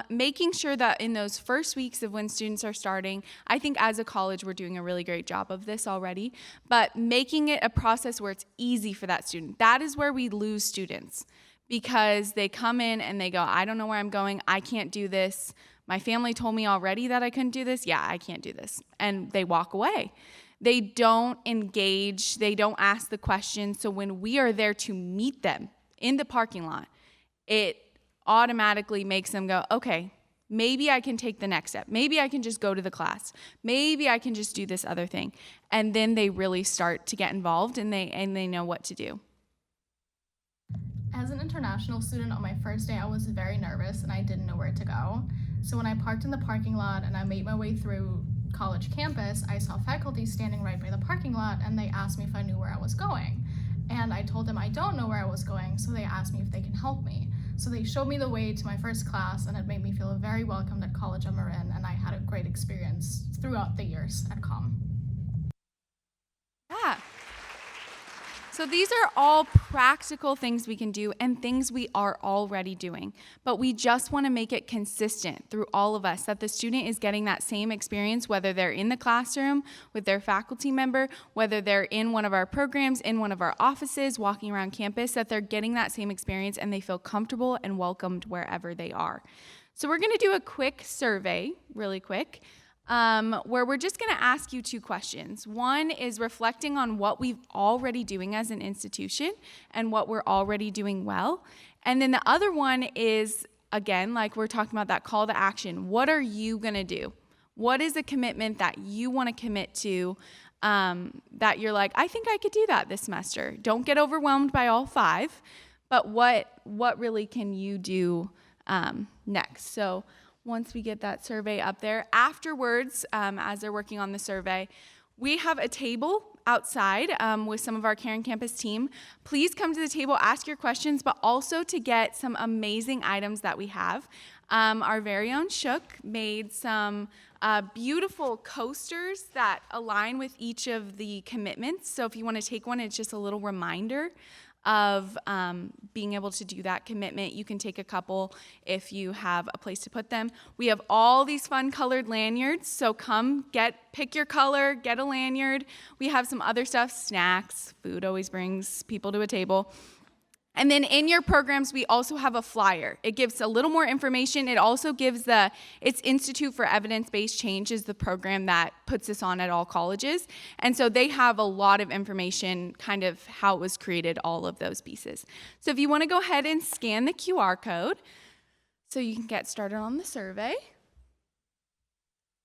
Speaker 7: Making sure that in those first weeks of when students are starting, I think as a college we're doing a really great job of this already, but making it a process where it's easy for that student. That is where we lose students, because they come in and they go, I don't know where I'm going, I can't do this. My family told me already that I couldn't do this. Yeah, I can't do this. And they walk away. They don't engage. They don't ask the questions. So when we are there to meet them in the parking lot, it automatically makes them go, okay, maybe I can take the next step. Maybe I can just go to the class. Maybe I can just do this other thing. And then they really start to get involved, and they know what to do.
Speaker 11: As an international student, on my first day, I was very nervous and I didn't know where to go. So when I parked in the parking lot and I made my way through college campus, I saw faculty standing right by the parking lot, and they asked me if I knew where I was going. And I told them I don't know where I was going, so they asked me if they can help me. So they showed me the way to my first class, and it made me feel very welcomed at College of Marin, and I had a great experience throughout the years at COM.
Speaker 7: Yeah. So these are all practical things we can do and things we are already doing, but we just want to make it consistent through all of us, that the student is getting that same experience, whether they're in the classroom with their faculty member, whether they're in one of our programs, in one of our offices, walking around campus, that they're getting that same experience and they feel comfortable and welcomed wherever they are. So we're going to do a quick survey, really quick, where we're just going to ask you 2 questions. One is reflecting on what we've already doing as an institution and what we're already doing well. And then the other one is, again, like we're talking about that call to action. What are you going to do? What is a commitment that you want to commit to, that you're like, I think I could do that this semester? Don't get overwhelmed by all 5, but what really can you do next? So once we get that survey up there, afterwards, as they're working on the survey, we have a table outside with some of our Caring Campus team. Please come to the table, ask your questions, but also to get some amazing items that we have. Our very own Shook made some beautiful coasters that align with each of the commitments. So if you want to take one, it's just a little reminder of being able to do that commitment. You can take a couple if you have a place to put them. We have all these fun colored lanyards, so come pick your color, get a lanyard. We have some other stuff, snacks, food always brings people to a table. And then in your programs, we also have a flyer. It gives a little more information. It also gives it's Institute for Evidence-Based Change is the program that puts this on at all colleges. And so they have a lot of information, kind of how it was created, all of those pieces. So if you want to go ahead and scan the QR code so you can get started on the survey.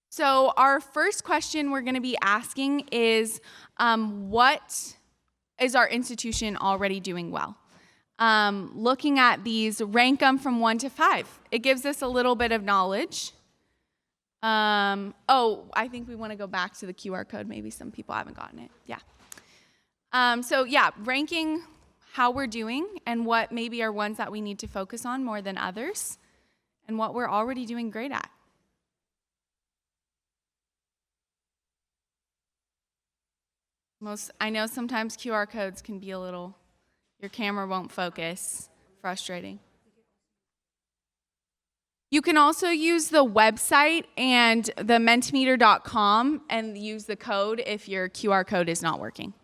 Speaker 7: So our first question we're going to be asking is, what is our institution already doing well? Looking at these, rank them from 1 to 5. It gives us a little bit of knowledge. I think we want to go back to the QR code. Maybe some people haven't gotten it. Yeah. So yeah, ranking how we're doing and what maybe are ones that we need to focus on more than others and what we're already doing great at. I know sometimes QR codes can be a little, your camera won't focus, frustrating. You can also use the website and the mentimeter.com and use the code if your QR code is not working.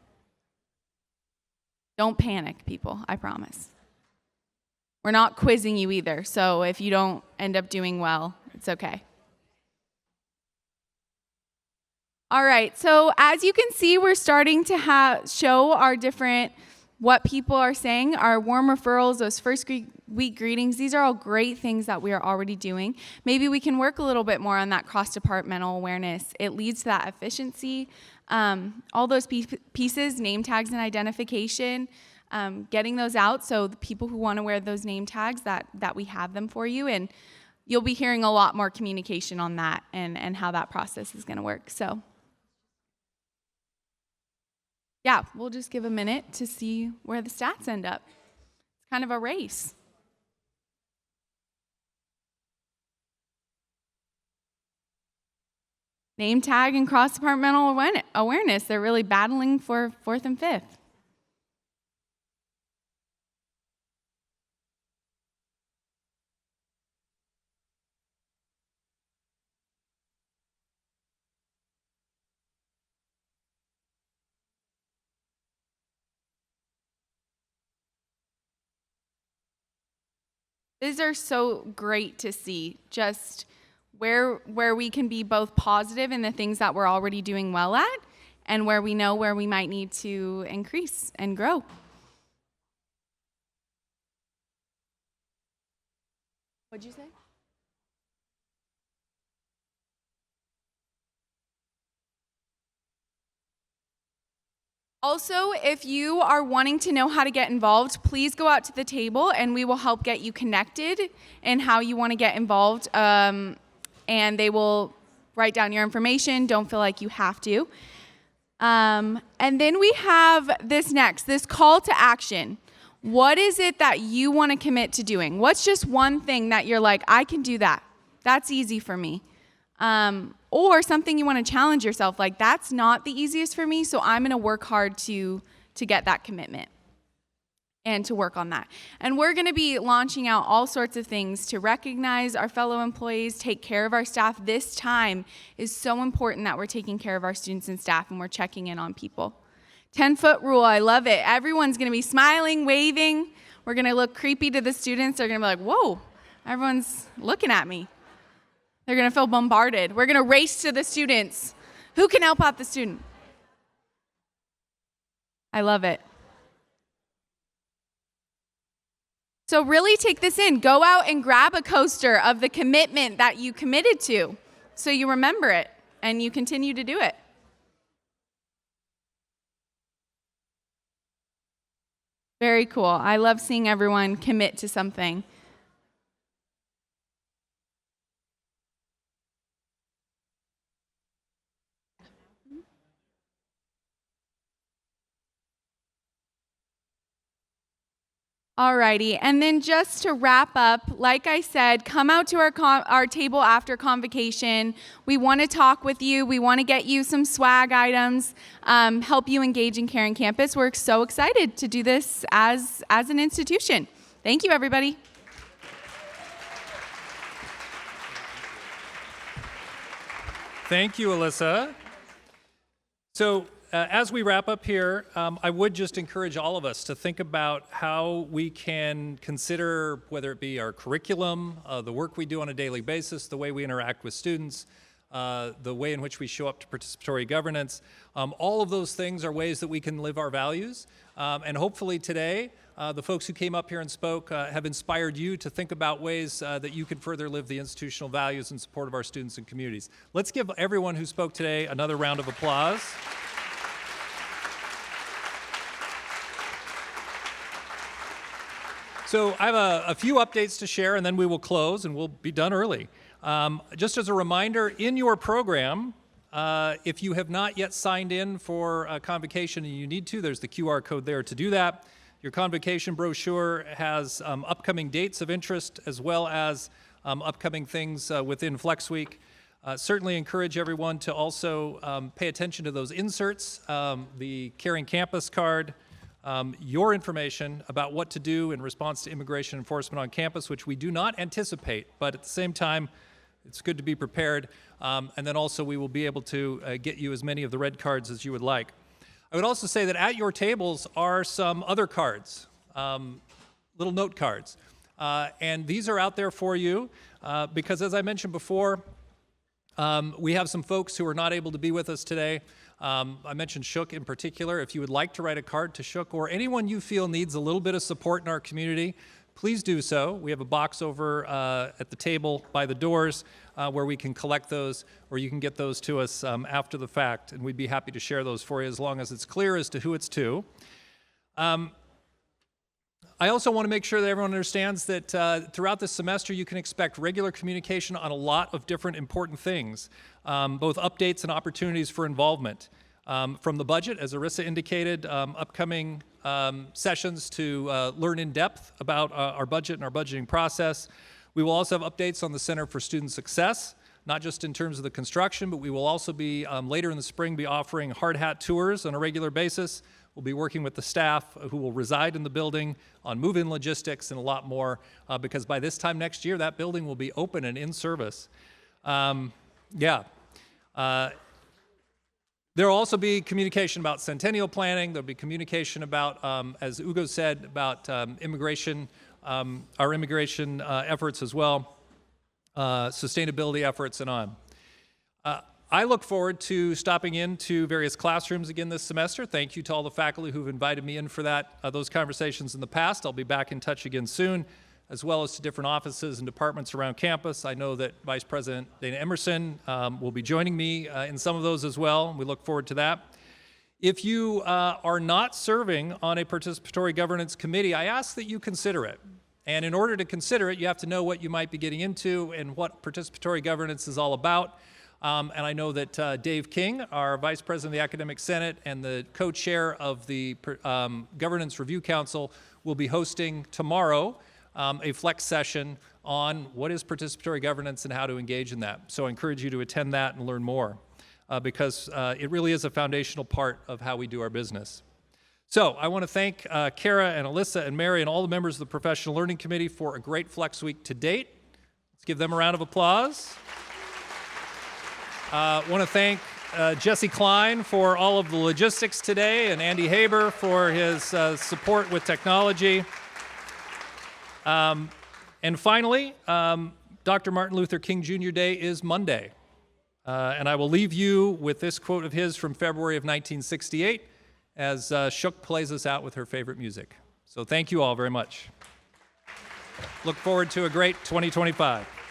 Speaker 7: Don't panic, people, I promise. We're not quizzing you either, so if you don't end up doing well, it's okay. All right, so as you can see, we're starting to show our different, what people are saying, our warm referrals, those first week greetings. These are all great things that we are already doing. Maybe we can work a little bit more on that cross-departmental awareness. It leads to that efficiency. All those pieces, name tags and identification, getting those out so the people who want to wear those name tags, that we have them for you. And you'll be hearing a lot more communication on that and how that process is going to work. So yeah, we'll just give a minute to see where the stats end up. It's kind of a race. Name tag and cross-departmental awareness, they're really battling for 4th and 5th. These are so great to see, just where we can be both positive in the things that we're already doing well at and where we know where we might need to increase and grow. What'd you say? Also, if you are wanting to know how to get involved, please go out to the table and we will help get you connected in how you want to get involved. And they will write down your information. Don't feel like you have to. And then we have this call to action. What is it that you want to commit to doing? What's just one thing that you're like, I can do that. That's easy for me. Or something you want to challenge yourself, like that's not the easiest for me, so I'm going to work hard to get that commitment and to work on that. And we're going to be launching out all sorts of things to recognize our fellow employees, take care of our staff. This time is so important that we're taking care of our students and staff and we're checking in on people. 10-foot rule, I love it. Everyone's going to be smiling, waving. We're going to look creepy to the students. They're going to be like, whoa, everyone's looking at me. They're going to feel bombarded. We're going to race to the students. Who can help out the student? I love it. So really take this in. Go out and grab a coaster of the commitment that you committed to so you remember it and you continue to do it. Very cool. I love seeing everyone commit to something. Alrighty, and then just to wrap up, like I said, come out to our table after Convocation. We want to talk with you. We want to get you some swag items, help you engage in Caring Campus. We're so excited to do this as an institution. Thank you, everybody.
Speaker 1: Thank you, Alyssa. So as we wrap up here, I would just encourage all of us to think about how we can consider, whether it be our curriculum, the work we do on a daily basis, the way we interact with students, the way in which we show up to participatory governance. All of those things are ways that we can live our values. And hopefully today, the folks who came up here and spoke have inspired you to think about ways that you can further live the institutional values in support of our students and communities. Let's give everyone who spoke today another round of applause. So I have a few updates to share, and then we will close, and we'll be done early. Just as a reminder, in your program, if you have not yet signed in for Convocation and you need to, there's the QR code there to do that. Your Convocation brochure has upcoming dates of interest as well as upcoming things within Flex Week. Certainly encourage everyone to also pay attention to those inserts, the Caring Campus card, your information about what to do in response to immigration enforcement on campus, which we do not anticipate, but at the same time, it's good to be prepared. And then also we will be able to get you as many of the red cards as you would like. I would also say that at your tables are some other cards, little note cards. And these are out there for you because as I mentioned before, we have some folks who are not able to be with us today. I mentioned Shook in particular. If you would like to write a card to Shook or anyone you feel needs a little bit of support in our community, please do so. We have a box over at the table by the doors where we can collect those, or you can get those to us after the fact, and we'd be happy to share those for you as long as it's clear as to who it's to. I also want to make sure that everyone understands that throughout this semester you can expect regular communication on a lot of different important things, both updates and opportunities for involvement. From the budget, as Arissa indicated, upcoming sessions to learn in depth about our budget and our budgeting process. We will also have updates on the Center for Student Success, not just in terms of the construction, but we will also be, later in the spring, be offering hard hat tours on a regular basis. We'll be working with the staff who will reside in the building on move-in logistics and a lot more, because by this time next year, that building will be open and in service. There will also be communication about centennial planning. There'll be communication about, as Ugo said, about immigration, our immigration efforts as well, sustainability efforts and on. I look forward to stopping into various classrooms again this semester. Thank you to all the faculty who've invited me in for those conversations in the past. I'll be back in touch again soon, as well as to different offices and departments around campus. I know that Vice President Dana Emerson will be joining me in some of those as well. We look forward to that. If you are not serving on a participatory governance committee, I ask that you consider it. And in order to consider it, you have to know what you might be getting into and what participatory governance is all about. And I know that Dave King, our Vice President of the Academic Senate and the co-chair of the Governance Review Council, will be hosting tomorrow a flex session on what is participatory governance and how to engage in that. So I encourage you to attend that and learn more because it really is a foundational part of how we do our business. So I want to thank Kara and Alyssa and Mary and all the members of the Professional Learning Committee for a great Flex Week to date. Let's give them a round of applause. I want to thank Jesse Klein for all of the logistics today and Andy Haber for his support with technology. And finally, Dr. Martin Luther King Jr. Day is Monday. And I will leave you with this quote of his from February of 1968 as Shook plays us out with her favorite music. So thank you all very much. Look forward to a great 2025.